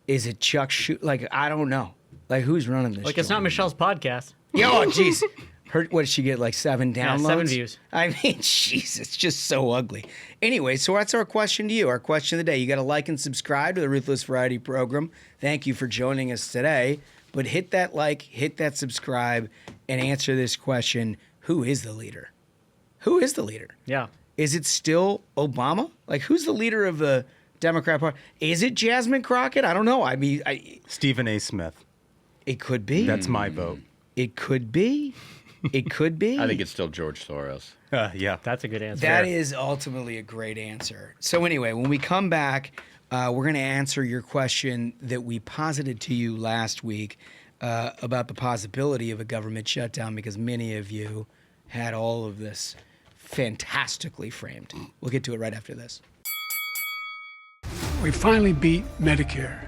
Is it Chuck Schumer? I don't know. Who's running this? It's not Michelle's podcast. Oh, jeez. What did she get? 7 downloads? Yeah, 7 views. I mean, jeez, it's just so ugly. Anyway, so that's our question to you. Our question of the day. You got to like and subscribe to the Ruthless Variety program. Thank you for joining us today. But hit that like, hit that subscribe, and answer this question. Who is the leader? Who is the leader? Yeah. Is it still Obama? Who's the leader of the Democrat Party? Is it Jasmine Crockett? I don't know. I mean, Stephen A. Smith. It could be. That's my vote. It could be. It could be. I think it's still George Soros. Yeah. That's a good answer. That is ultimately a great answer. So anyway, when we come back, we're going to answer your question that we posited to you last week about the possibility of a government shutdown, because many of you had all of this fantastically framed. We'll get to it right after this. We finally beat Medicare.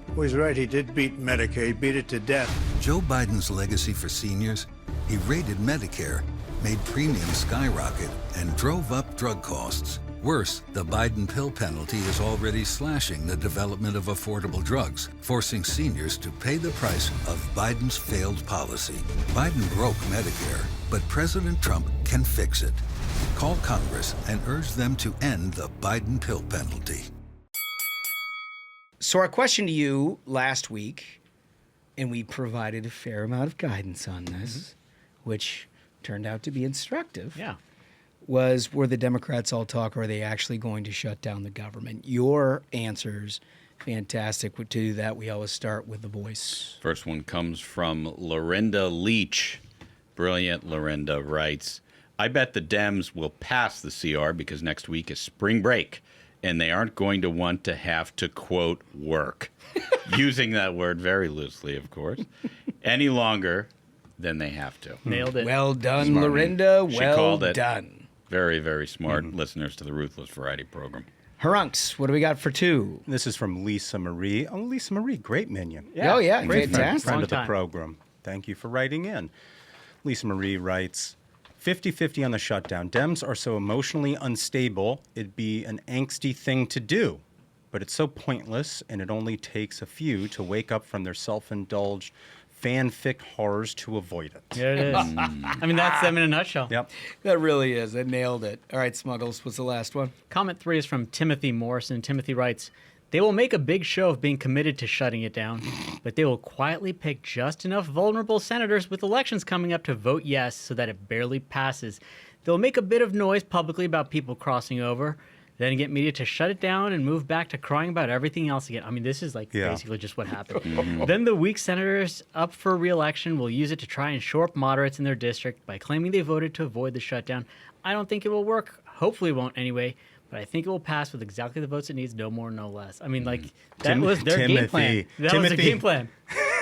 Well, he's right. He did beat Medicare. He beat it to death. Joe Biden's legacy for seniors? He raided Medicare, made premiums skyrocket, and drove up drug costs. Worse, the Biden pill penalty is already slashing the development of affordable drugs, forcing seniors to pay the price of Biden's failed policy. Biden broke Medicare, but President Trump can fix it. Call Congress and urge them to end the Biden pill penalty. So our question to you last week, and we provided a fair amount of guidance on this, which turned out to be instructive, was, were the Democrats all talk, or are they actually going to shut down the government? Your answers Fantastic. To do that, we always start with the voice. First one comes from Lorinda Leach. Brilliant. Lorinda writes, I bet the Dems will pass the CR because next week is spring break, and they aren't going to want to have to, quote, work. Using that word very loosely, of course. Any longer than they have to. Nailed it. Well done, Smart. Lorinda. She Well called it. done. Very, very smart listeners to the Ruthless Variety Program. Harunks, what do we got for 2? This is from Lisa Marie. Oh, Lisa Marie, great minion. Oh, yeah, Great fantastic. friend of the Long time. program. Thank you for writing in. Lisa Marie writes, 50-50 on the shutdown. Dems are so emotionally unstable, it'd be an angsty thing to do. But it's so pointless, and it only takes a few to wake up from their self-indulged fanfic horrors to avoid it. There it is. I mean, that's them in a nutshell. Yep. That really is. I nailed it. All right, Smuggles, what's the last one? Comment 3 is from Timothy Morrison. Timothy writes, they will make a big show of being committed to shutting it down, but they will quietly pick just enough vulnerable senators with elections coming up to vote yes so that it barely passes. They'll make a bit of noise publicly about people crossing over, then get media to shut it down and move back to crying about everything else again. I mean, this is basically just what happened. Then the weak senators up for re-election will use it to try and shore up moderates in their district by claiming they voted to avoid the shutdown. I don't think it will work. Hopefully it won't anyway. But I think it will pass with exactly the votes it needs, no more, no less. I mean, that was their game plan. That was their game plan.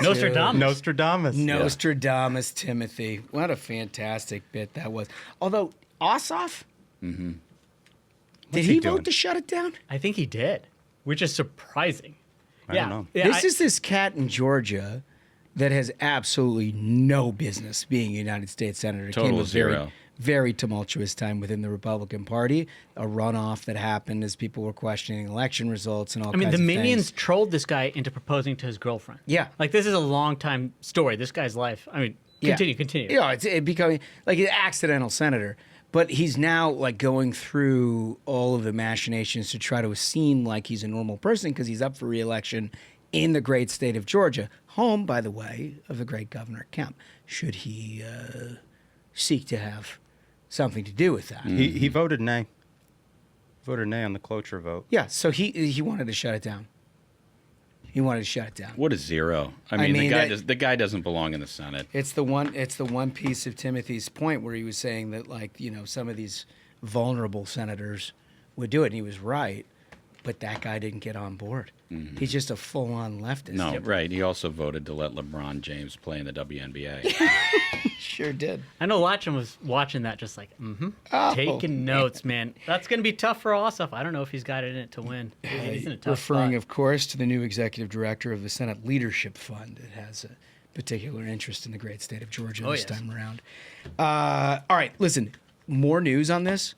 Nostradamus. Nostradamus, Timothy. What a fantastic bit that was. Although, Ossoff? Mm-hmm. Did he vote to shut it down? I think he did, which is surprising. I don't know. This is this cat in Georgia that has absolutely no business being a United States Senator. Total Came a zero. Very tumultuous time within the Republican Party. A runoff that happened as people were questioning election results and all kinds of the things. minions trolled this guy into proposing to his girlfriend. Yeah. This is a long time story. This guy's life. I mean, continue. Yeah, it becoming like an accidental senator. But he's now going through all of the machinations to try to seem like he's a normal person because he's up for re-election in the great state of Georgia, home, by the way, of the great Governor Kemp. Should he seek to have something to do with that? He voted nay. Voted nay on the cloture vote. Yeah, so he wanted to shut it down. He wanted to shut it down. What a zero! I mean, the guy doesn't belong in the Senate. It's the one piece of Timothy's point where he was saying that some of these vulnerable senators would do it, and he was right, but that guy didn't get on board. Mm-hmm. He's just a full-on leftist. No, right. He also voted to let LeBron James play in the WNBA. Sure did. I know Lachlan was watching that just taking notes, man. That's going to be tough for Ossoff. I don't know if he's got it in it to win. He's in a tough Referring, spot. of course, to the new executive director of the Senate Leadership Fund. It has a particular interest in the great state of Georgia this time around. All right, listen, more news on this.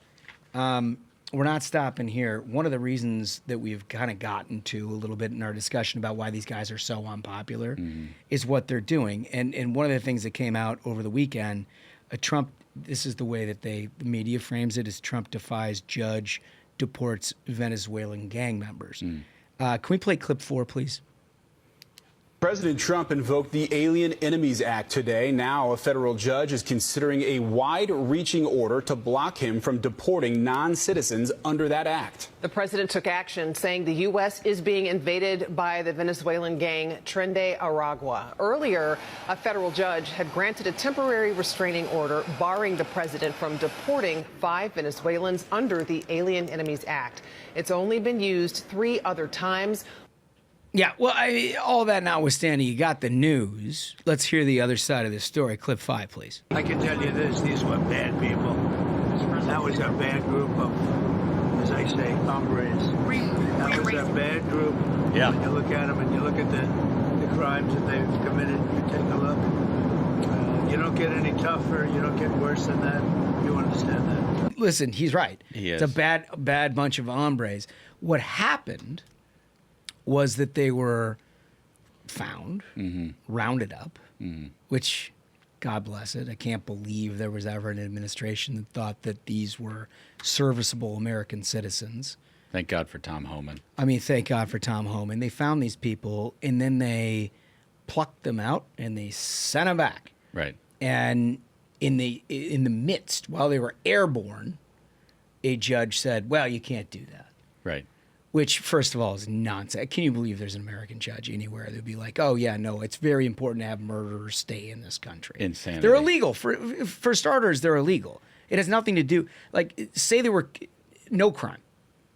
We're not stopping here. One of the reasons that we've kind of gotten to a little bit in our discussion about why these guys are so unpopular is what they're doing. And one of the things that came out over the weekend, Trump, this is the way that the media frames it, is Trump defies judge, deports Venezuelan gang members. Can we play clip 4, please? President Trump invoked the Alien Enemies Act today. Now, a federal judge is considering a wide-reaching order to block him from deporting non-citizens under that act. The president took action, saying the U.S. is being invaded by the Venezuelan gang Tren Aragua. Earlier, a federal judge had granted a temporary restraining order barring the president from deporting 5 Venezuelans under the Alien Enemies Act. It's only been used 3 other times. Yeah, well, all that notwithstanding, you got the news. Let's hear the other side of this story. Clip 5, please. I can tell you this, these were bad people. That was a bad group of, as I say, hombres. That was a bad group. Yeah. When you look at them and you look at the crimes that they've committed, you take a look. You don't get any tougher, you don't get worse than that. You understand that. Listen, he's right. He is. It's a bad bunch of hombres. What happened was that they were found, rounded up, which, God bless it, I can't believe there was ever an administration that thought that these were serviceable American citizens. Thank God for Tom Homan. I mean, thank God for Tom Homan. They found these people, and then they plucked them out, and they sent them back. Right. And in the midst, while they were airborne, a judge said, well, you can't do that. Right. which, first of all, is nonsense. Can you believe there's an American judge anywhere that would be like, oh, yeah, no, it's very important to have murderers stay in this country. Insanity. They're illegal. For starters, they're illegal. It has nothing to do, like, say no crime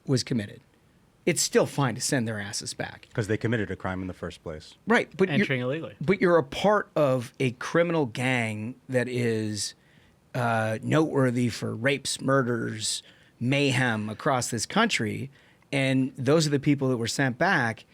was committed. It's still fine to send their asses back. Because they committed a crime in the first place. Right. But entering illegally. But you're a part of a criminal gang that is noteworthy for rapes, murders, mayhem across this country. And those are the people that were sent back.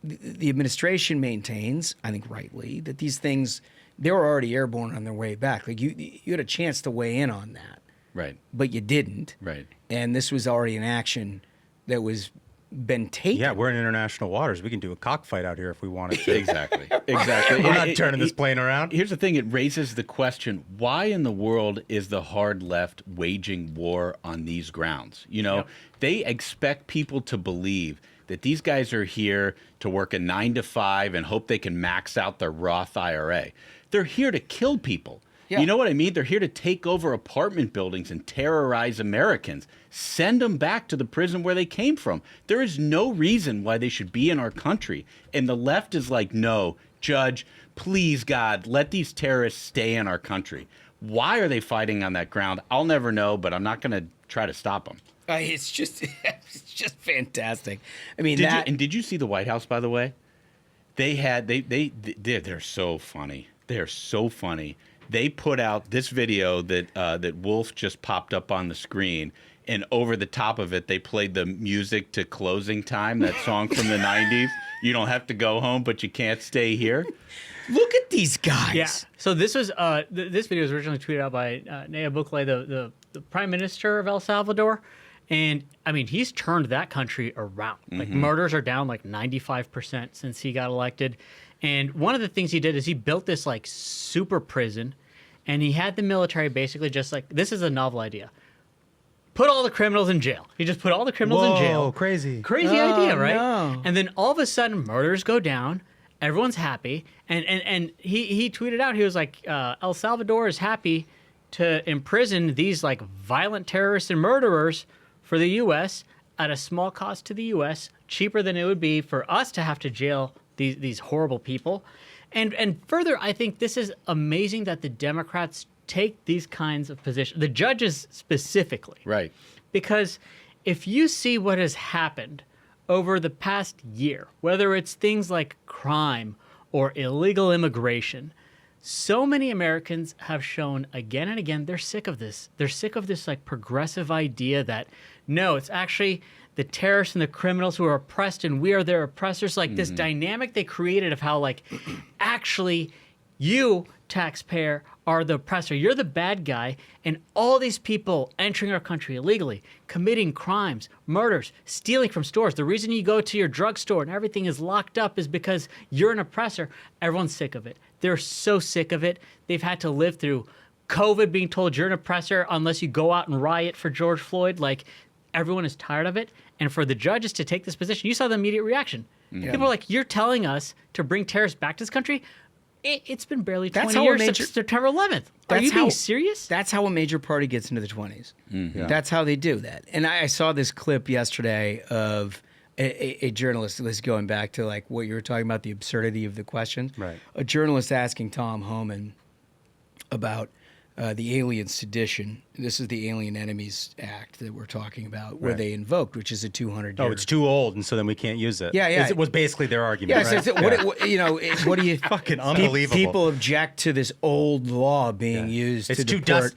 The administration maintains, I think rightly, that these things, they were already airborne on their way back. Like you had a chance to weigh in on that. Right. But you didn't. Right. And this was already an action that was been taken. Yeah, we're in international waters. We can do a cockfight out here if we wanted to. Exactly. Exactly. We're not turning this plane around. Here's the thing. It raises the question, why in the world is the hard left waging war on these grounds? You know, they expect people to believe that these guys are here to work a 9 to 5 and hope they can max out their Roth IRA. They're here to kill people. Yeah. You know what I mean? They're here to take over apartment buildings and terrorize Americans. Send them back to the prison where they came from. There is no reason why they should be in our country. And the left is like, no, Judge, please, God, let these terrorists stay in our country. Why are they fighting on that ground? I'll never know, but I'm not going to try to stop them. It's just fantastic. I mean, did you see the White House, by the way? They're so funny. They're so funny. They put out this video that Wolf just popped up on the screen, and over the top of it, they played the music to Closing Time, that song from the 90s. You don't have to go home, but you can't stay here. Look at these guys. Yeah. So this was this video was originally tweeted out by Nayib Bukele, the Prime Minister of El Salvador. And, I mean, he's turned that country around. Like, murders are down like 95% since he got elected. And one of the things he did is he built this, like, super prison. And he had the military basically just like, this is a novel idea. Put all the criminals in jail. He just put all the criminals in jail. Oh, crazy. Crazy idea, right? No. And then all of a sudden, murders go down. Everyone's happy. And he tweeted out, he was like, El Salvador is happy to imprison these, like, violent terrorists and murderers for the U.S. at a small cost to the U.S., cheaper than it would be for us to have to jail these horrible people. And further, I think this is amazing that the Democrats take these kinds of positions, the judges specifically. Right. Because if you see what has happened over the past year, whether it's things like crime or illegal immigration, so many Americans have shown again and again they're sick of this. They're sick of this like progressive idea that, no, it's actually the terrorists and the criminals who are oppressed and we are their oppressors. Like this dynamic they created of how like actually you, taxpayer, are the oppressor. You're the bad guy. And all these people entering our country illegally, committing crimes, murders, stealing from stores. The reason you go to your drugstore and everything is locked up is because you're an oppressor. Everyone's sick of it. They're so sick of it. They've had to live through COVID being told you're an oppressor unless you go out and riot for George Floyd. Like, everyone is tired of it. And for the judges to take this position, you saw the immediate reaction. Yeah. People are like, you're telling us to bring terrorists back to this country? It's been barely 20 years since September 11th. Are you being serious? That's how a major party gets into the 20s. Mm-hmm. Yeah. That's how they do that. And I saw this clip yesterday of a journalist, this is going back to like what you were talking about, the absurdity of the questions. Right. A journalist asking Tom Homan about the Alien Sedition. This is the Alien Enemies Act that we're talking about, where they invoked, which is a 200-year. Oh, it's too old, and so then we can't use it. Yeah, yeah. It was basically their argument. Yeah, right? so what do you? Fucking unbelievable. People object to this old law being used to deport.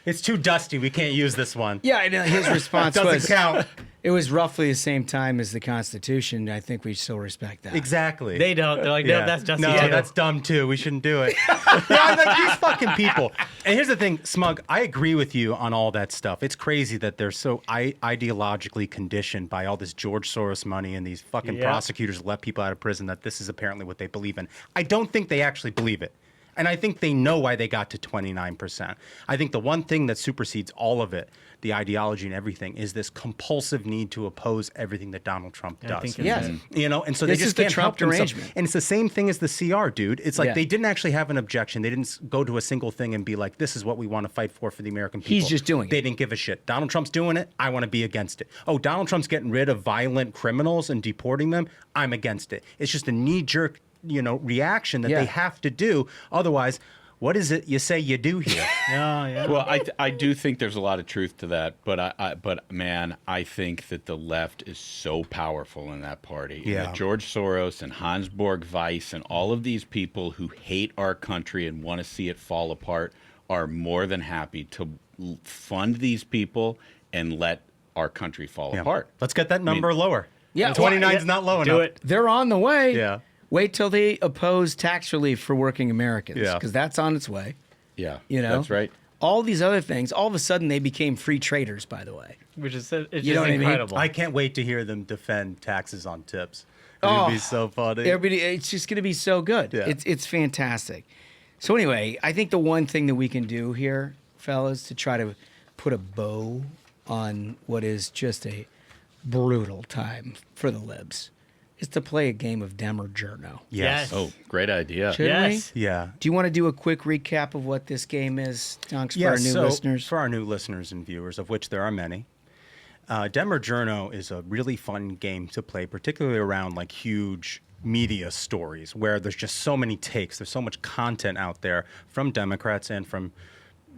It's too dusty. We can't use this one. Yeah, I know. His response doesn't count. It was roughly the same time as the Constitution. I think we still respect that. Exactly. They don't. They're like, no, that's dusty. No, that's dumb too. We shouldn't do it. I'm like, these fucking people. And here's the thing, Smug, I agree with you on all that stuff. It's crazy that they're so ideologically conditioned by all this George Soros money and these fucking prosecutors let people out of prison that this is apparently what they believe in. I don't think they actually believe it. And I think they know why they got to 29%. I think the one thing that supersedes all of it, the ideology and everything, is this compulsive need to oppose everything that Donald Trump does. Yes. You know, and so This they is just the can't Trump help themselves. derangement. And it's the same thing as the CR, dude. It's like Yeah. they didn't actually have an objection. They didn't go to a single thing and be like, this is what we want to fight for the American people. He's just doing it. They didn't give a shit. Donald Trump's doing it. I want to be against it. Oh, Donald Trump's getting rid of violent criminals and deporting them. I'm against it. It's just a knee-jerk, reaction that they have to do. Otherwise, what is it you say you do here? Well, I do think there's a lot of truth to that, but man, I think that the left is so powerful in that party. And Yeah. that George Soros and Hans-Borg Weiss and all of these people who hate our country and want to see it fall apart are more than happy to fund these people and let our country fall apart. Let's get that number lower. Yeah, 29 is not low enough. Do it. They're on the way. Yeah. Wait till they oppose tax relief for working Americans, Yeah. because that's on its way. Yeah, That's right. All these other things, all of a sudden they became free traders, by the way. Which is it's You just know what I mean? incredible. I can't wait to hear them defend taxes on tips. It'd be so funny. It's just going to be so good. Yeah. It's fantastic. So anyway, I think the one thing that we can do here, fellas, to try to put a bow on what is just a brutal time for the libs, is to play a game of Dem or Journo. Yes. Oh, great idea. Should we? Yeah. Do you want to do a quick recap of what this game is, Dunks, for our new listeners? For our new listeners and viewers, of which there are many, Dem or Journo is a really fun game to play, particularly around like huge media stories where there's just so many takes. There's so much content out there from Democrats and from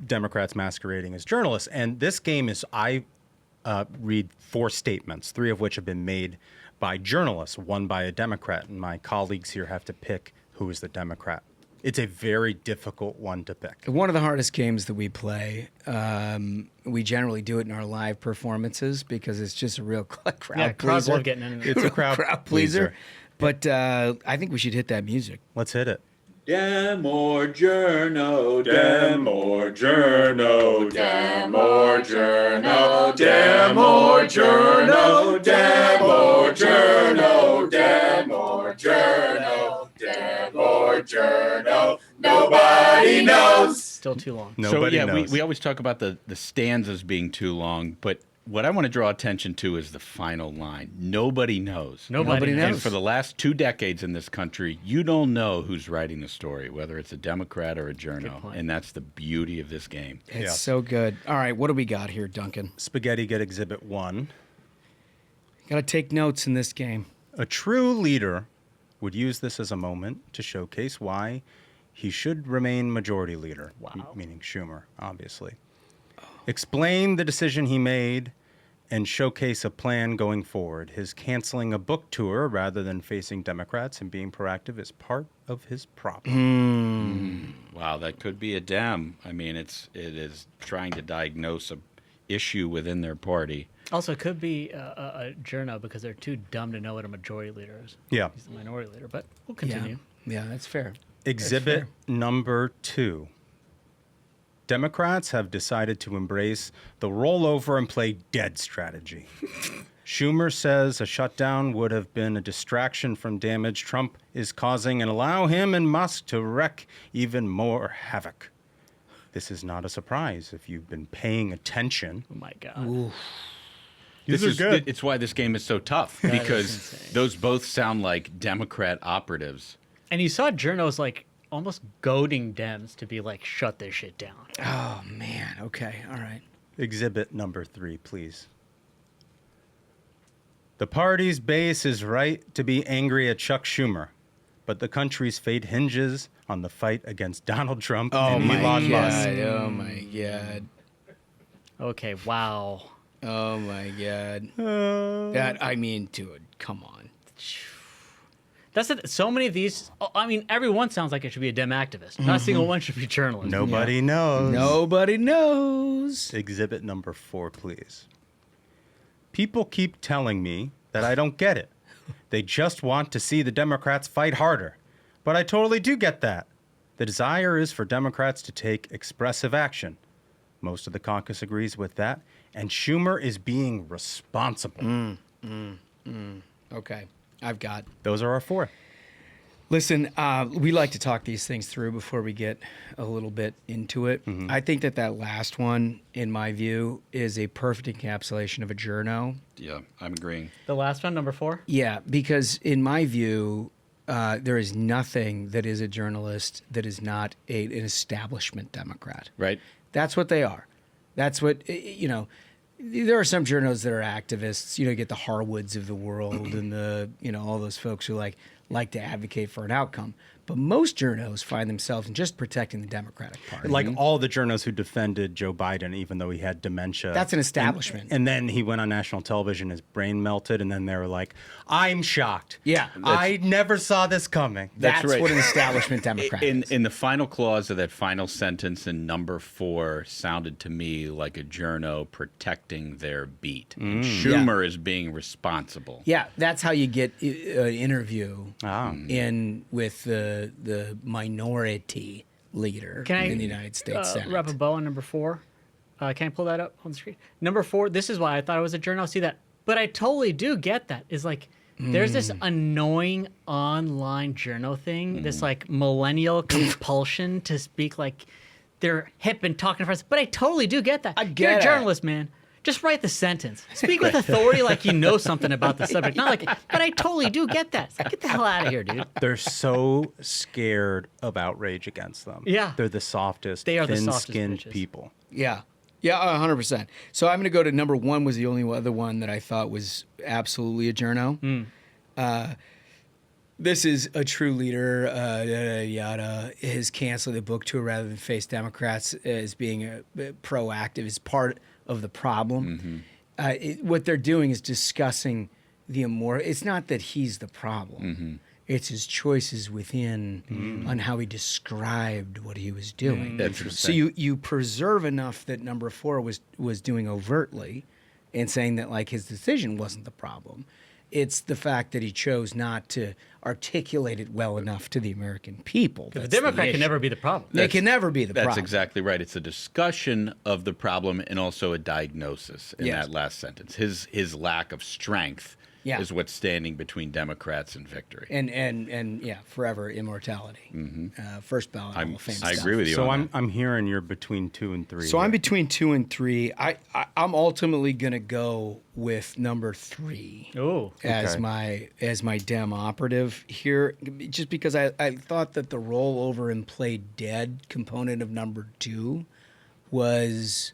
Democrats masquerading as journalists. And this game is, I read 4 statements, 3 of which have been made by journalists, 1 by a Democrat, and my colleagues here have to pick who is the Democrat. It's a very difficult one to pick. One of the hardest games that we play. We generally do it in our live performances because it's just a real crowd crowds pleaser. love getting in it. It's a crowd pleaser. But I think we should hit that music. Let's hit it. Dem or Journo, Dem or Journo, Dem or Journo, Dem or Journo, Dem or Journo, Dem or Journo, Dem or Journo. Nobody knows. Still too long. Nobody knows. We always talk about the stanzas being too long, but what I want to draw attention to is the final line. Nobody knows. Nobody knows. And for the last 2 decades in this country, you don't know who's writing the story, whether it's a Democrat or a journo. And that's the beauty of this game. It's so good. All right, what do we got here, Duncan? Spaghetti, get Exhibit 1. Got to take notes in this game. A true leader would use this as a moment to showcase why he should remain majority leader, meaning Schumer, obviously. Explain the decision he made and showcase a plan going forward. His canceling a book tour rather than facing Democrats and being proactive is part of his problem. Wow, that could be a Dem. I mean, it is trying to diagnose a issue within their party. Also, it could be a journo because they're too dumb to know what a majority leader is. Yeah. He's the minority leader, but we'll continue. Yeah, that's fair. Exhibit number 2. Democrats have decided to embrace the rollover and play dead strategy. Schumer says a shutdown would have been a distraction from damage Trump is causing and allow him and Musk to wreak even more havoc. This is not a surprise if you've been paying attention. Oh my God. This is good. It's why this game is so tough, That is because insane. those both sound like Democrat operatives. And you saw journos like almost goading Dems to be like, shut this shit down. Oh, man. Okay. All right. Exhibit number 3, please. The party's base is right to be angry at Chuck Schumer, but the country's fate hinges on the fight against Donald Trump and Elon Musk. Oh, my God. Okay, wow. Oh, my God. That, I mean, dude, come on. That's it. So many of these, I mean, every one sounds like it should be a Dem activist. Not a single one should be journalist. Nobody knows. Nobody knows. Exhibit number 4, please. People keep telling me that I don't get it. They just want to see the Democrats fight harder. But I totally do get that. The desire is for Democrats to take expressive action. Most of the caucus agrees with that. And Schumer is being responsible. Okay. I've got. Those are our 4. Listen, we like to talk these things through before we get a little bit into it. Mm-hmm. I think that last one, in my view, is a perfect encapsulation of a journo. Yeah, I'm agreeing. The last one, number 4? Yeah, because in my view, there is nothing that is a journalist that is not an establishment Democrat. Right. That's what they are. That's what, you know, there are some journos that are activists. You get the Harwoods of the world and all those folks who like to advocate for an outcome. But most journos find themselves in just protecting the Democratic Party. Like all the journos who defended Joe Biden, even though he had dementia. That's an establishment. And then he went on national television, his brain melted, and then they were like, I'm shocked. Yeah. I never saw this coming. That's right. what an establishment Democrat is. In the final clause of that final sentence in number 4 sounded to me like a journo protecting their beat. And Schumer is being responsible. Yeah, that's how you get an interview in with the minority leader in the United States Senate. Wrap a bow on number 4? Can I pull that up on the screen? Number 4, this is why I thought it was a journal. See that? But I totally do get that. Is like, there's this annoying online journal thing, this like millennial compulsion to speak like they're hip and talking to friends. But I totally do get that. You're a journalist, man. Just write the sentence. Speak with authority like you know something about the subject. Not like, but I totally do get that. Get the hell out of here, dude. They're so scared of outrage against them. Yeah. They're the softest, They are the softest thin-skinned bitches. people. Yeah. Yeah, 100%. So I'm going to go to number 1 was the only other one that I thought was absolutely a journo. This is a true leader, yada, has canceled the book tour rather than face Democrats as being proactive is part of the problem. What they're doing is discussing the immoral. It's not that he's the problem. It's his choices within on how he described what he was doing. So you preserve enough that number 4 was doing overtly and saying that like his decision wasn't the problem. It's the fact that he chose not to articulate it well enough to the American people. The Democrat can never be the problem. They can never be the problem. That's exactly right. It's a discussion of the problem and also a diagnosis in that last sentence. His lack of strength is what's standing between Democrats and victory. And yeah, forever immortality. First ballot Hall of Fame I stuff. agree with you. So on I'm hearing you're between 2 and 3. So I'm between 2 and 3. I'm ultimately going to go with number 3 as my Dem operative here, just because I thought that the rollover and play dead component of number 2 was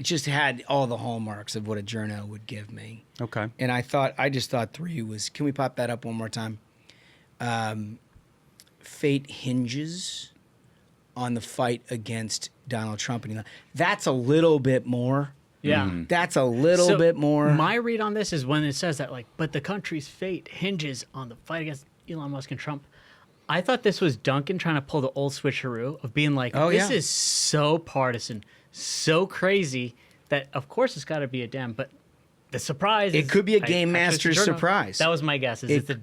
just had all the hallmarks of what a journo would give me. Okay. And I just thought 3 was. Can we pop that up one more time? Fate hinges on the fight against Donald Trump. And that's a little bit more. Yeah. That's a little bit more. My read on this is when it says that, like, but the country's fate hinges on the fight against Elon Musk and Trump. I thought this was Duncan trying to pull the old switcheroo of being like, this is so partisan, so crazy that, of course, it's got to be a Dem. But the surprise it could be a game master's surprise. That was my guess. It's the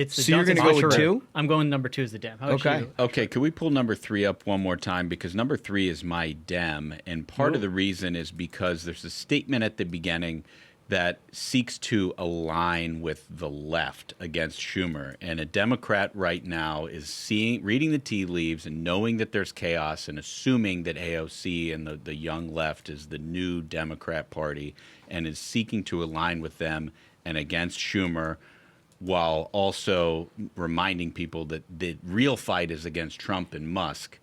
so you're going to go with 2? I'm going number 2 is the Dem. How about you? Okay, could we pull number 3 up one more time? Because number 3 is my Dem. And part of the reason is because there's a statement at the beginning that seeks to align with the left against Schumer. And a Democrat right now is reading the tea leaves and knowing that there's chaos and assuming that AOC and the young left is the new Democrat Party and is seeking to align with them and against Schumer, while also reminding people that the real fight is against Trump and Musk.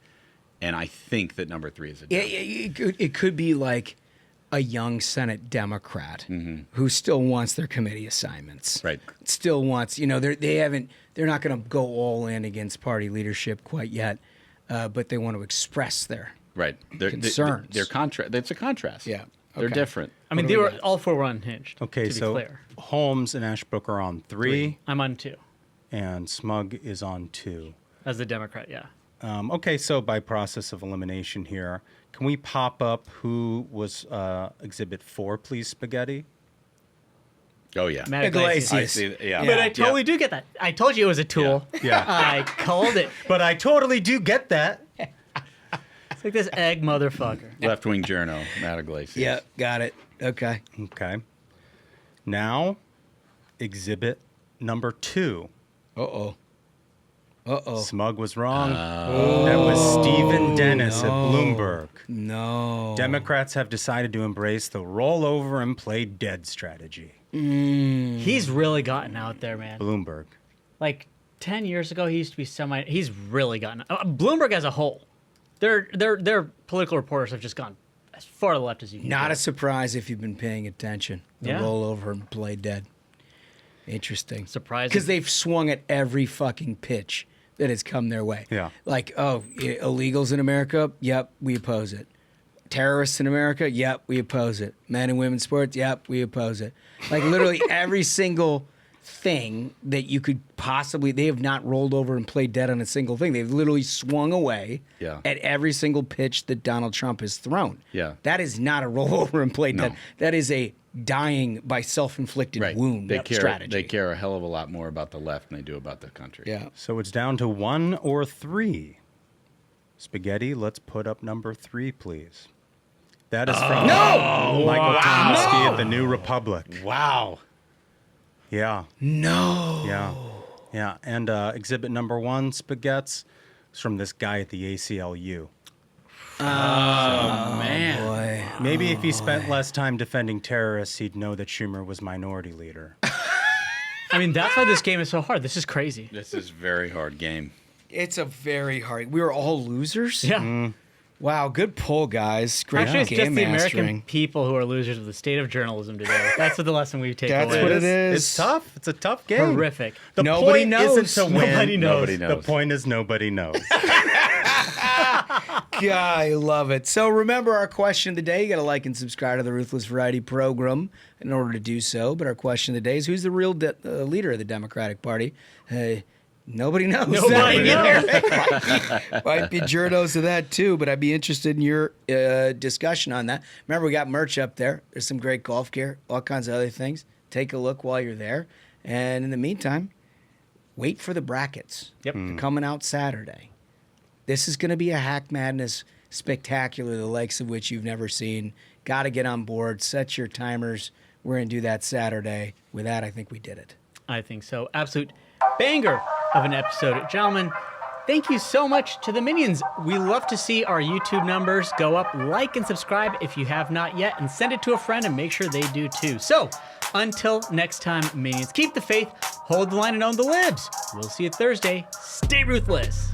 And I think that number 3 is a Dem. It could be like a young Senate Democrat who still wants their committee assignments. Right. Still wants, they're not going to go all in against party leadership quite yet, but they want to express their concerns. It's a contrast. Yeah. They're different. I mean, they were all 4 were unhinged. Okay, to so be clear. Holmes and Ashbrook are on 3. I'm on 2. And Smug is on 2. As the Democrat, yeah. Okay, so by process of elimination here, can we pop up who was Exhibit 4, please, Spaghetti? Oh, yeah. Iglesias. But I totally do get that. I told you it was a tool. Yeah. I called it. But I totally do get that. It's like this egg motherfucker. Left-wing journo, Matt Iglesias. Yeah, got it. Okay. Okay. Now, Exhibit number 2. Uh-oh. Smug was wrong. That was Stephen Dennis at Bloomberg. No. Democrats have decided to embrace the roll over and play dead strategy. He's really gotten out there, man. Bloomberg. Like 10 years ago, he used to be he's really gotten Bloomberg as a whole. Their political reporters have just gone as far to the left as you can. Not a surprise if you've been paying attention. The roll over and play dead. Interesting. Surprising. Because they've swung at every fucking pitch that has come their way. Yeah. Like, illegals in America? Yep, we oppose it. Terrorists in America? Yep, we oppose it. Men and women's sports? Yep, we oppose it. Like, literally every single thing that you could possibly... They have not rolled over and played dead on a single thing. They've literally swung away at every single pitch that Donald Trump has thrown. Yeah. That is not a roll over and play dead. That is a dying by self-inflicted wound strategy. They care a hell of a lot more about the left than they do about the country. Yeah. So it's down to 1 or 3. Spaghetti, let's put up number 3, please. That is from Michael Tomsky at the New Republic. Wow. Yeah. No. Yeah. And exhibit number 1, Spaghettis, is from this guy at the ACLU. Man. Boy. Maybe if he spent less time defending terrorists, he'd know that Schumer was minority leader. I mean, that's why this game is so hard. This is crazy. This is a very hard game. It's a very hard... We were all losers? Yeah. Wow, good pull, guys. Great Actually, it's game just the mastering. American people who are losers of the state of journalism today. That's what the lesson we take away. That's what it is. It's tough. It's a tough game. Horrific. The Nobody point knows. isn't to win. Nobody knows. The point is nobody knows. God, I love it. So remember our question of the day. You got to like and subscribe to the Ruthless Variety program in order to do so. But our question of the day is, who's the real leader of the Democratic Party? Nobody knows. Nobody knows. Might be journos of that too, but I'd be interested in your discussion on that. Remember, we got merch up there. There's some great golf gear, all kinds of other things. Take a look while you're there. And in the meantime, wait for the brackets. Yep. They're coming out Saturday. This is going to be a Hack Madness spectacular, the likes of which you've never seen. Got to get on board. Set your timers. We're going to do that Saturday. With that, I think we did it. I think so. Absolute banger of an episode. Gentlemen, thank you so much to the Minions. We love to see our YouTube numbers go up. Like and subscribe if you have not yet, and send it to a friend and make sure they do too. So, until next time, Minions, keep the faith, hold the line, and own the libs. We'll see you Thursday. Stay ruthless.